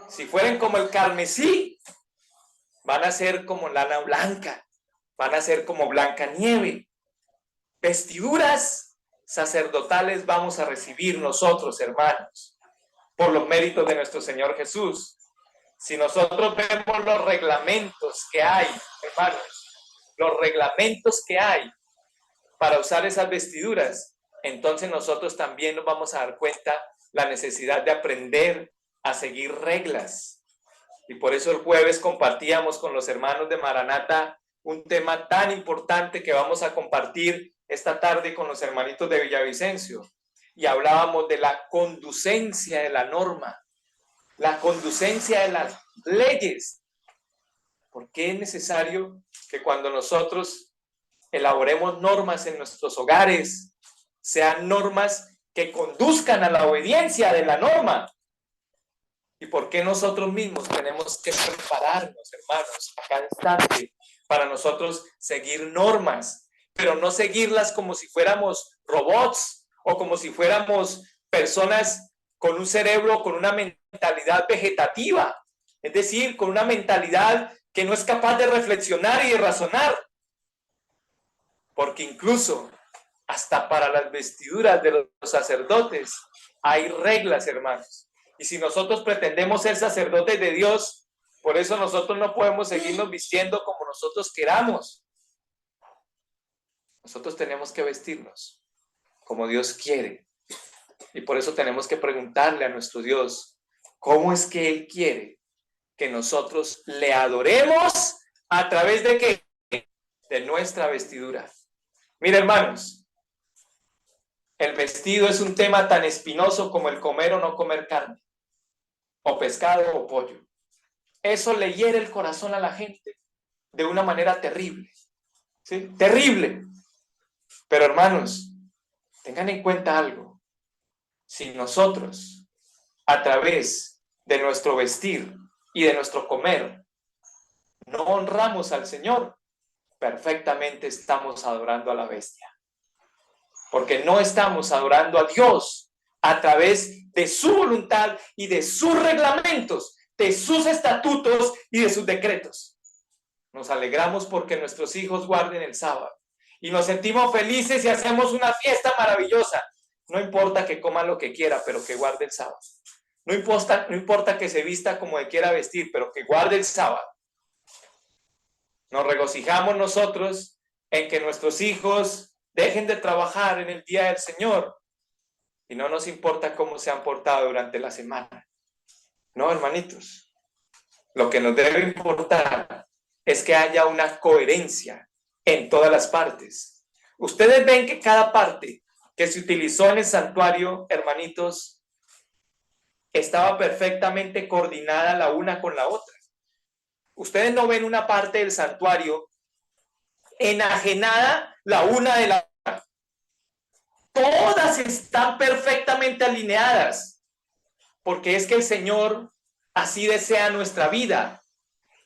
si fueren como el carmesí, van a ser como lana blanca, van a ser como blanca nieve. Vestiduras sacerdotales vamos a recibir nosotros, hermanos, por los méritos de nuestro Señor Jesús. Si nosotros vemos los reglamentos que hay, hermanos, los reglamentos que hay para usar esas vestiduras, entonces nosotros también nos vamos a dar cuenta la necesidad de aprender a seguir reglas. Y por eso el jueves compartíamos con los hermanos de Maranata un tema tan importante que vamos a compartir esta tarde con los hermanitos de Villavicencio. Y hablábamos de la conducencia de la norma, la conducencia de las leyes. ¿Por qué es necesario que cuando nosotros elaboremos normas en nuestros hogares, sean normas que conduzcan a la obediencia de la norma? ¿Y por qué nosotros mismos tenemos que prepararnos, hermanos, a cada instante para nosotros seguir normas, pero no seguirlas como si fuéramos robots o como si fuéramos personas con un cerebro, con una mentalidad vegetativa, es decir, con una mentalidad que no es capaz de reflexionar y de razonar? Porque incluso hasta para las vestiduras de los sacerdotes hay reglas, hermanos. Y si nosotros pretendemos ser sacerdotes de Dios, por eso nosotros no podemos seguirnos vistiendo como nosotros queramos. Nosotros tenemos que vestirnos como Dios quiere. Y por eso tenemos que preguntarle a nuestro Dios, ¿cómo es que Él quiere que nosotros le adoremos a través de qué? De nuestra vestidura. Mira, hermanos, el vestido es un tema tan espinoso como el comer o no comer carne, o pescado o pollo. Eso le hiere el corazón a la gente de una manera terrible, ¿sí? Terrible. Pero hermanos, tengan en cuenta algo. Si nosotros, a través de nuestro vestir y de nuestro comer, no honramos al Señor, perfectamente estamos adorando a la bestia. Porque no estamos adorando a Dios a través de su voluntad y de sus reglamentos, de sus estatutos y de sus decretos. Nos alegramos porque nuestros hijos guarden el sábado y nos sentimos felices y hacemos una fiesta maravillosa. No importa que coma lo que quiera, pero que guarde el sábado. No importa que se vista como quiera vestir, pero que guarde el sábado. Nos regocijamos nosotros en que nuestros hijos dejen de trabajar en el día del Señor y no nos importa cómo se han portado durante la semana. No, hermanitos. Lo que nos debe importar es que haya una coherencia en todas las partes. Ustedes ven que cada parte que se utilizó en el santuario, hermanitos, estaba perfectamente coordinada la una con la otra. Ustedes no ven una parte del santuario enajenada la una de la otra. Todas están perfectamente alineadas, porque es que el Señor así desea nuestra vida,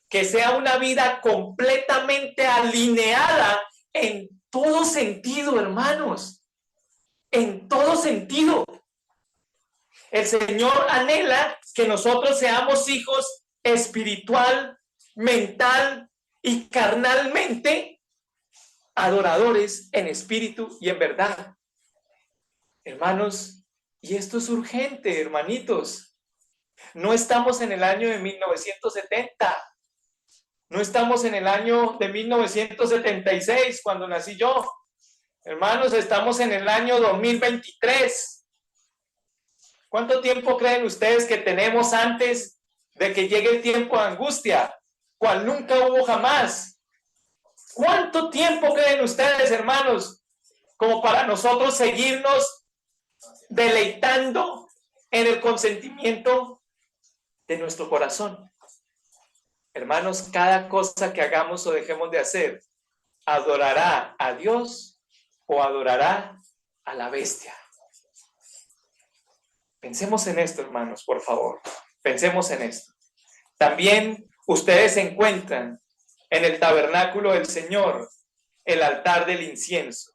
que sea una vida completamente alineada en todo sentido, hermanos, en todo sentido. El Señor anhela que nosotros seamos hijos espiritual, mental y carnalmente adoradores en espíritu y en verdad. Hermanos, y esto es urgente, hermanitos. No estamos en el año de 1970. No estamos en el año de 1976, cuando nací yo. Hermanos, estamos en el año 2023. ¿Cuánto tiempo creen ustedes que tenemos antes de que llegue el tiempo de angustia, cual nunca hubo jamás? ¿Cuánto tiempo creen ustedes, hermanos, como para nosotros seguirnos deleitando en el consentimiento de nuestro corazón? Hermanos, cada cosa que hagamos o dejemos de hacer, ¿adorará a Dios o adorará a la bestia? Pensemos en esto, hermanos, por favor. Pensemos en esto. También ustedes encuentran en el tabernáculo del Señor el altar del incienso.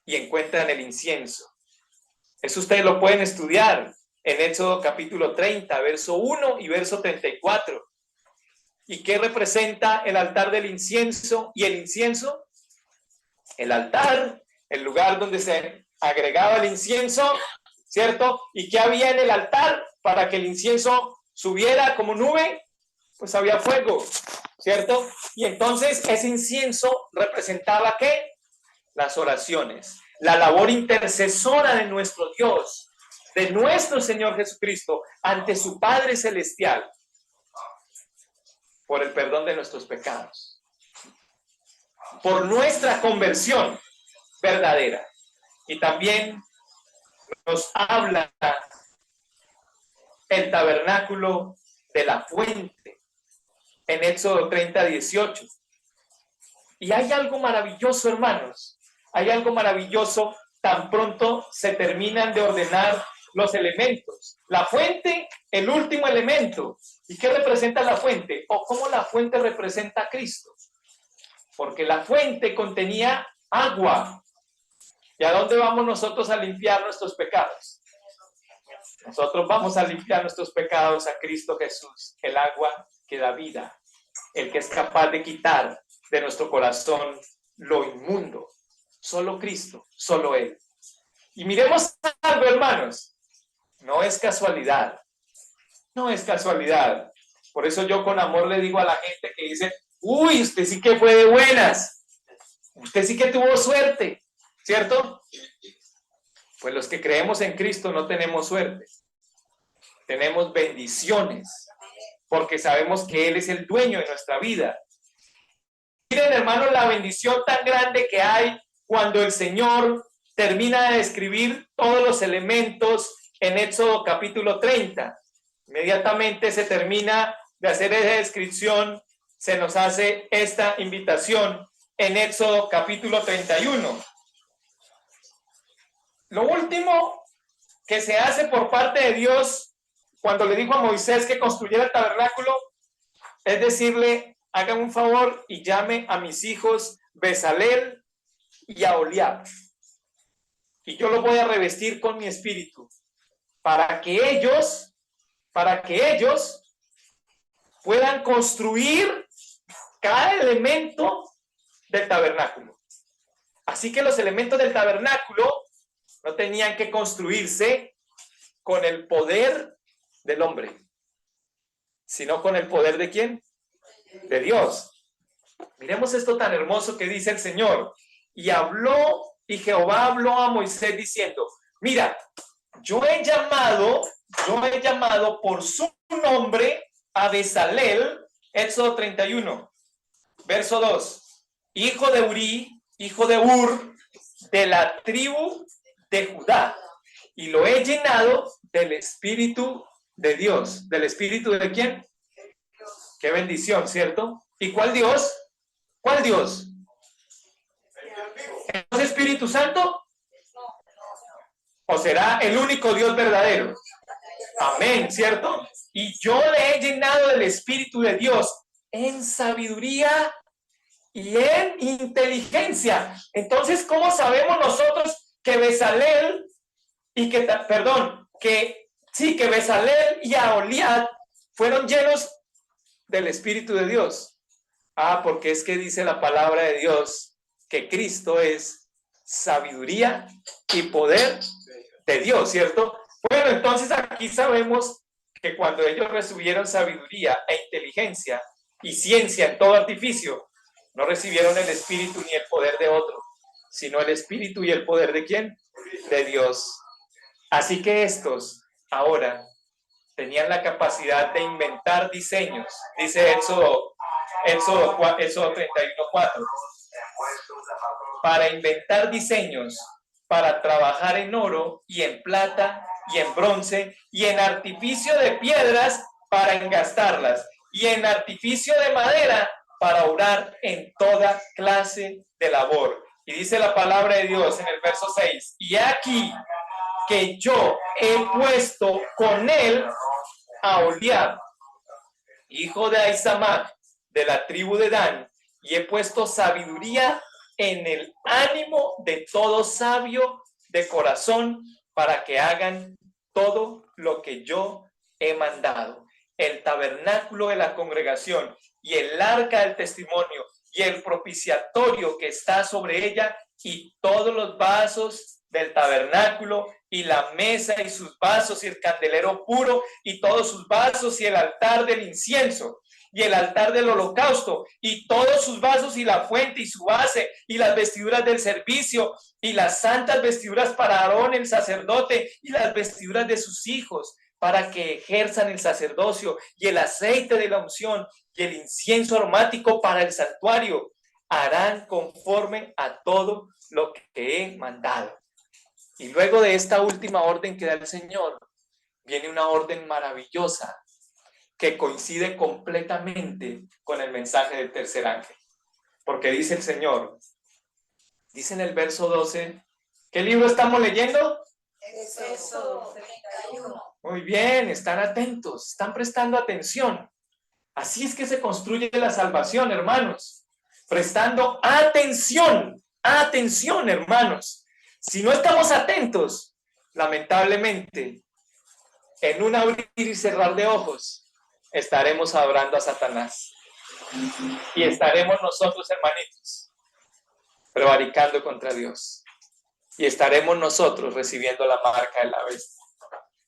Y encuentran el incienso. Eso ustedes lo pueden estudiar en Éxodo capítulo 30, verso 1 y verso 34. ¿Y qué representa el altar del incienso y el incienso? El altar, el lugar donde se agregaba el incienso, ¿cierto? ¿Y qué había en el altar para que el incienso subiera como nube? Pues había fuego, ¿cierto? Y entonces ese incienso representaba ¿qué? Las oraciones, la labor intercesora de nuestro Dios, de nuestro Señor Jesucristo ante su Padre Celestial por el perdón de nuestros pecados, por nuestra conversión verdadera. Y también nos habla el tabernáculo de la fuente en Éxodo 30, 18. Y hay algo maravilloso, hermanos. Hay algo maravilloso tan pronto se terminan de ordenar los elementos. La fuente, el último elemento. ¿Y qué representa la fuente? ¿O cómo la fuente representa a Cristo? Porque la fuente contenía agua. ¿Y a dónde vamos nosotros a limpiar nuestros pecados? Nosotros vamos a limpiar nuestros pecados a Cristo Jesús, el agua que da vida, el que es capaz de quitar de nuestro corazón lo inmundo. Solo Cristo, solo Él. Y miremos algo, hermanos. No es casualidad. No es casualidad. Por eso yo con amor le digo a la gente que dice, uy, usted sí que fue de buenas. Usted sí que tuvo suerte, ¿cierto? Pues los que creemos en Cristo no tenemos suerte. Tenemos bendiciones. Porque sabemos que Él es el dueño de nuestra vida. Miren, hermanos, la bendición tan grande que hay cuando el Señor termina de describir todos los elementos en Éxodo capítulo 30. Inmediatamente se termina de hacer esa descripción, se nos hace esta invitación en Éxodo capítulo 31. Lo último que se hace por parte de Dios cuando le dijo a Moisés que construyera el tabernáculo es decirle, hagan un favor y llame a mis hijos Bezalel y a Aholiab. Y yo los voy a revestir con mi espíritu para que ellos puedan construir cada elemento del tabernáculo. Así que los elementos del tabernáculo no tenían que construirse con el poder del hombre, sino con el poder ¿de quién? De Dios. Miremos esto tan hermoso que dice el Señor. Y Jehová habló a Moisés diciendo, mira, yo he llamado por su nombre a Bezalel, Éxodo 31, verso 2, hijo de Uri, hijo de Ur, de la tribu de Judá, y lo he llenado del Espíritu de Dios. ¿Del Espíritu de quién? Qué bendición, ¿cierto? ¿Y cuál Dios? ¿Cuál Dios? ¿Es Espíritu Santo? ¿O será el único Dios verdadero? Amén, ¿cierto? Y yo le he llenado del Espíritu de Dios en sabiduría y en inteligencia. Entonces, ¿cómo sabemos nosotros que Bezalel que Bezalel y Aholiab fueron llenos del Espíritu de Dios? Porque es que dice la palabra de Dios que Cristo es sabiduría y poder de Dios, ¿cierto? Bueno, entonces aquí sabemos que cuando ellos recibieron sabiduría e inteligencia y ciencia en todo artificio, no recibieron el espíritu ni el poder de otro, sino el espíritu y el poder ¿de quién? De Dios. Así que estos ahora tenían la capacidad de inventar diseños, dice Éxodo 31:4, para inventar diseños, para trabajar en oro y en plata y en bronce y en artificio de piedras para engastarlas y en artificio de madera para obrar en toda clase de labor. Y dice la palabra de Dios en el verso 6, y aquí que yo he puesto con él a Aholiab, hijo de Ahisamach, de la tribu de Dan, y he puesto sabiduría en el ánimo de todo sabio de corazón para que hagan todo lo que yo he mandado. El tabernáculo de la congregación y el arca del testimonio y el propiciatorio que está sobre ella y todos los vasos del tabernáculo y la mesa y sus vasos y el candelero puro y todos sus vasos y el altar del incienso y el altar del holocausto y todos sus vasos y la fuente y su base y las vestiduras del servicio y las santas vestiduras para Aarón el sacerdote y las vestiduras de sus hijos para que ejerzan el sacerdocio y el aceite de la unción y el incienso aromático para el santuario, harán conforme a todo lo que he mandado. Y luego de esta última orden que da el Señor, viene una orden maravillosa que coincide completamente con el mensaje del tercer ángel. Porque dice el Señor, dice en el verso 12, ¿qué libro estamos leyendo? Éxodo 31. Muy bien, están atentos, están prestando atención. Así es que se construye la salvación, hermanos. Prestando atención, atención, hermanos. Si no estamos atentos, lamentablemente, en un abrir y cerrar de ojos, estaremos adorando a Satanás. Y estaremos nosotros, hermanitos, prevaricando contra Dios. Y estaremos nosotros recibiendo la marca de la bestia.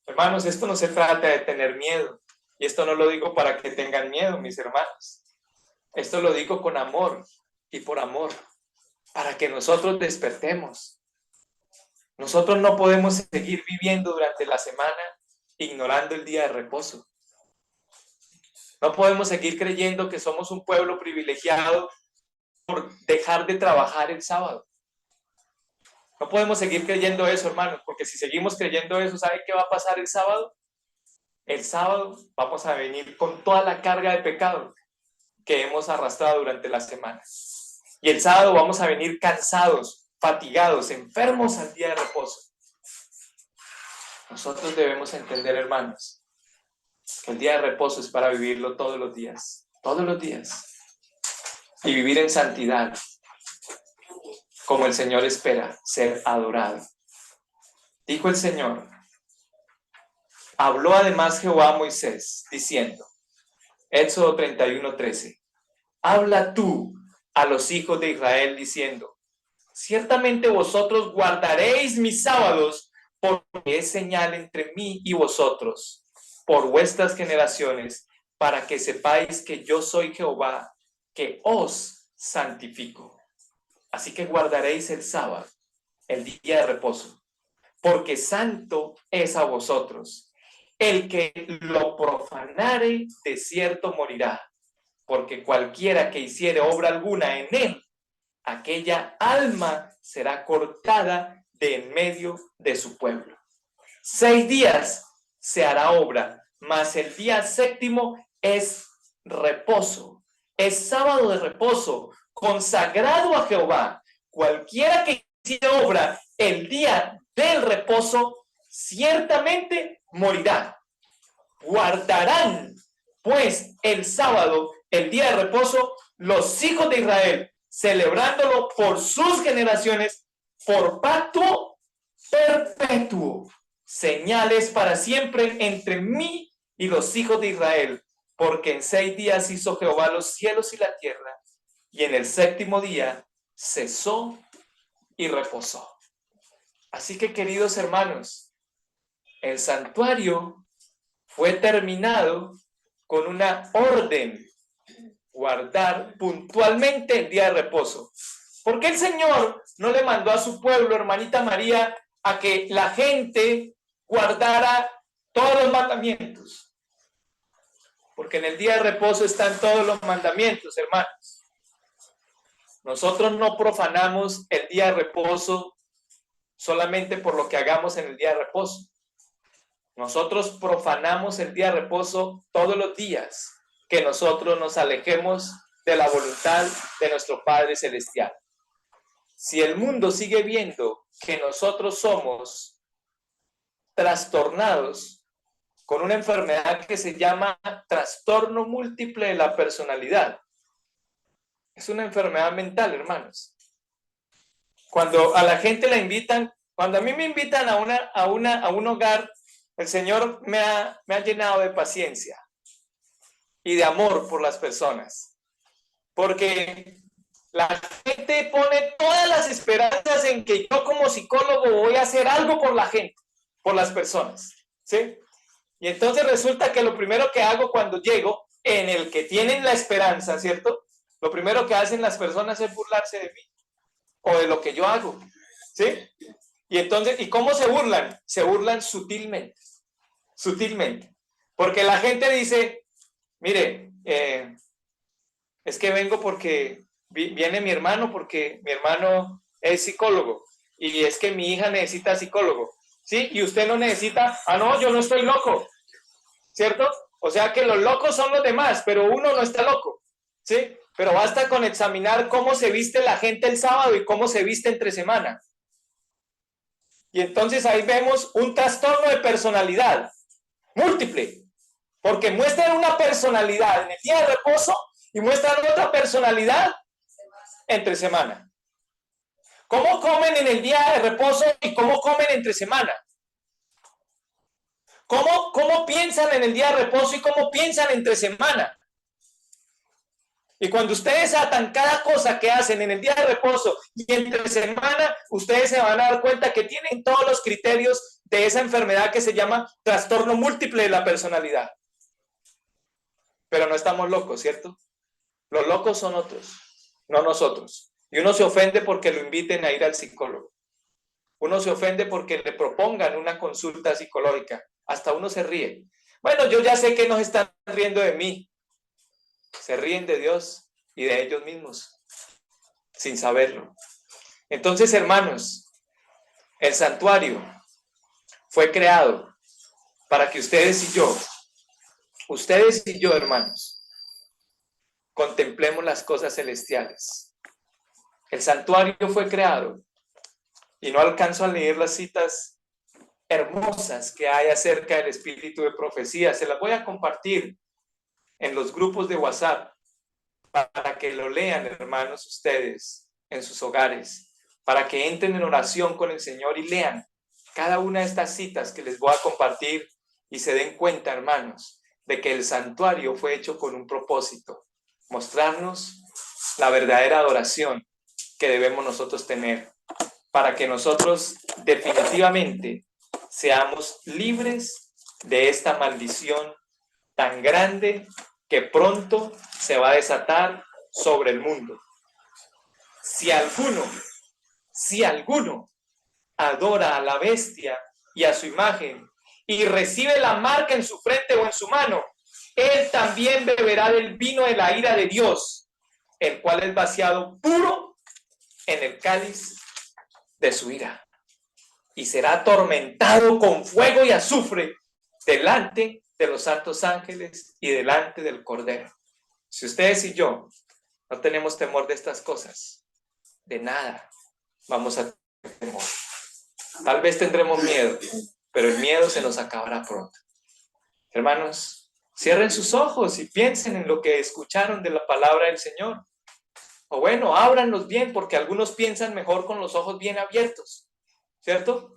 Hermanos, esto no se trata de tener miedo. Y esto no lo digo para que tengan miedo, mis hermanos. Esto lo digo con amor y por amor, para que nosotros despertemos. Nosotros no podemos seguir viviendo durante la semana ignorando el día de reposo. No podemos seguir creyendo que somos un pueblo privilegiado por dejar de trabajar el sábado. No podemos seguir creyendo eso, hermanos, porque si seguimos creyendo eso, ¿sabe qué va a pasar el sábado? El sábado vamos a venir con toda la carga de pecado que hemos arrastrado durante la semana. Y el sábado vamos a venir cansados, fatigados, enfermos al día de reposo. Nosotros debemos entender, hermanos, que el día de reposo es para vivirlo todos los días, y vivir en santidad, como el Señor espera ser adorado. Dijo el Señor, habló además Jehová a Moisés, diciendo, Éxodo 31:13, habla tú a los hijos de Israel, diciendo, ciertamente vosotros guardaréis mis sábados, porque es señal entre mí y vosotros, por vuestras generaciones, para que sepáis que yo soy Jehová, que os santifico. Así que guardaréis el sábado, el día de reposo, porque santo es a vosotros. el que lo profanare de cierto morirá, porque cualquiera que hiciere obra alguna en él, aquella alma será cortada de en medio de su pueblo. 6 días se hará obra, mas el día séptimo es reposo, es sábado de reposo, consagrado a Jehová. Cualquiera que hiciere obra el día del reposo, ciertamente morirá. Guardarán, pues, el sábado, el día de reposo, los hijos de Israel, celebrándolo por sus generaciones, por pacto perpetuo, señales para siempre entre mí y los hijos de Israel, porque en 6 días hizo Jehová los cielos y la tierra, y en el séptimo día cesó y reposó. Así que, queridos hermanos, el santuario fue terminado con una orden: guardar puntualmente el día de reposo. ¿Por qué el Señor no le mandó a su pueblo, hermanita María, a que la gente guardara todos los mandamientos? Porque en el día de reposo están todos los mandamientos, hermanos. Nosotros no profanamos el día de reposo solamente por lo que hagamos en el día de reposo. Nosotros profanamos el día de reposo todos los días que nosotros nos alejemos de la voluntad de nuestro Padre Celestial. Si el mundo sigue viendo que nosotros somos trastornados con una enfermedad que se llama trastorno múltiple de la personalidad, es una enfermedad mental, hermanos. Cuando a la gente la invitan, cuando a mí me invitan a un hogar, el Señor me ha llenado de paciencia y de amor por las personas. Porque la gente pone todas las esperanzas en que yo como psicólogo voy a hacer algo por la gente, por las personas, ¿sí? Y entonces resulta que lo primero que hago cuando llego, en el que tienen la esperanza, ¿cierto? Lo primero que hacen las personas es burlarse de mí o de lo que yo hago, ¿sí? Y entonces, ¿y cómo se burlan? Se burlan sutilmente, sutilmente. Porque la gente dice, mire, es que vengo porque viene mi hermano, porque mi hermano es psicólogo, y es que mi hija necesita psicólogo, ¿sí? Y usted no necesita, no, yo no estoy loco, ¿cierto? O sea que los locos son los demás, pero uno no está loco, ¿sí? Pero basta con examinar cómo se viste la gente el sábado y cómo se viste entre semana. Y entonces ahí vemos un trastorno de personalidad múltiple, porque muestran una personalidad en el día de reposo y muestran otra personalidad entre semana. ¿Cómo comen en el día de reposo y cómo comen entre semana? ¿Cómo piensan en el día de reposo y cómo piensan entre semana? Y cuando ustedes atan cada cosa que hacen en el día de reposo y entre semana, ustedes se van a dar cuenta que tienen todos los criterios de esa enfermedad que se llama trastorno múltiple de la personalidad. Pero no estamos locos, ¿cierto? Los locos son otros, no nosotros. Y uno se ofende porque lo inviten a ir al psicólogo. Uno se ofende porque le propongan una consulta psicológica. Hasta uno se ríe. Bueno, yo ya sé que no están riendo de mí. Se ríen de Dios y de ellos mismos, sin saberlo. Entonces, hermanos, el santuario fue creado para que ustedes y yo, hermanos, contemplemos las cosas celestiales. El santuario fue creado, y no alcanzo a leer las citas hermosas que hay acerca del espíritu de profecía. Se las voy a compartir en los grupos de WhatsApp para que lo lean, hermanos, ustedes en sus hogares, para que entren en oración con el Señor y lean cada una de estas citas que les voy a compartir y se den cuenta, hermanos, de que el santuario fue hecho con un propósito: mostrarnos la verdadera adoración que debemos nosotros tener, para que nosotros definitivamente seamos libres de esta maldición tan grande que pronto se va a desatar sobre el mundo. Si alguno adora a la bestia y a su imagen y recibe la marca en su frente o en su mano, él también beberá del vino de la ira de Dios, el cual es vaciado puro en el cáliz de su ira, y será atormentado con fuego y azufre delante de los santos ángeles y delante del Cordero. Si ustedes y yo no tenemos temor de estas cosas, de nada vamos a tener temor. Tal vez tendremos miedo, pero el miedo se nos acabará pronto. Hermanos, cierren sus ojos y piensen en lo que escucharon de la palabra del Señor. O bueno, ábranlos bien, porque algunos piensan mejor con los ojos bien abiertos, ¿cierto?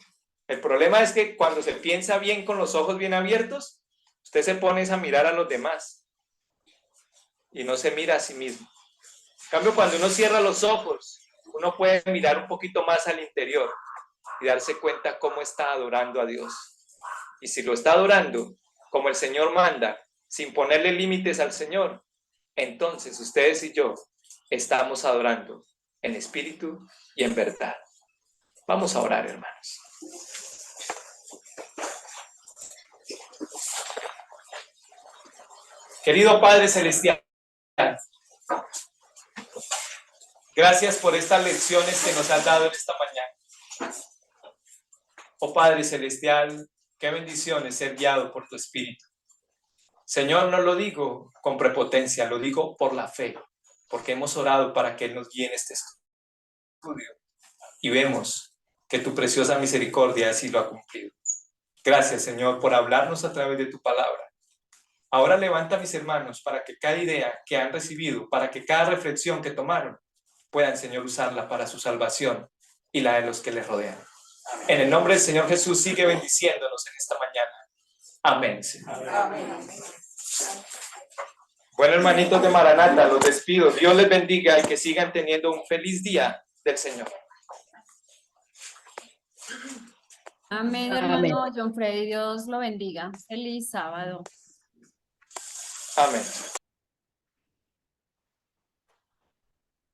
El problema es que cuando se piensa bien con los ojos bien abiertos, usted se pone a mirar a los demás y no se mira a sí mismo. En cambio, cuando uno cierra los ojos, uno puede mirar un poquito más al interior y darse cuenta cómo está adorando a Dios. Y si lo está adorando como el Señor manda, sin ponerle límites al Señor, entonces ustedes y yo estamos adorando en espíritu y en verdad. Vamos a orar, hermanos. Querido Padre Celestial, gracias por estas lecciones que nos has dado en esta mañana. Oh Padre Celestial, qué bendición es ser guiado por tu Espíritu. Señor, no lo digo con prepotencia, lo digo por la fe, porque hemos orado para que Él nos guíe en este estudio. Y vemos que tu preciosa misericordia así lo ha cumplido. Gracias, Señor, por hablarnos a través de tu palabra. Ahora levanta a mis hermanos para que cada idea que han recibido, para que cada reflexión que tomaron, puedan, Señor, usarla para su salvación y la de los que les rodean. En el nombre del Señor Jesús, sigue bendiciéndonos en esta mañana. Amén, Señor. Amén. Bueno, hermanitos de Maranata, los despido. Dios les bendiga y que sigan teniendo un feliz día del Señor. Amén, hermano John Freddy. Dios lo bendiga. Feliz sábado. Amén.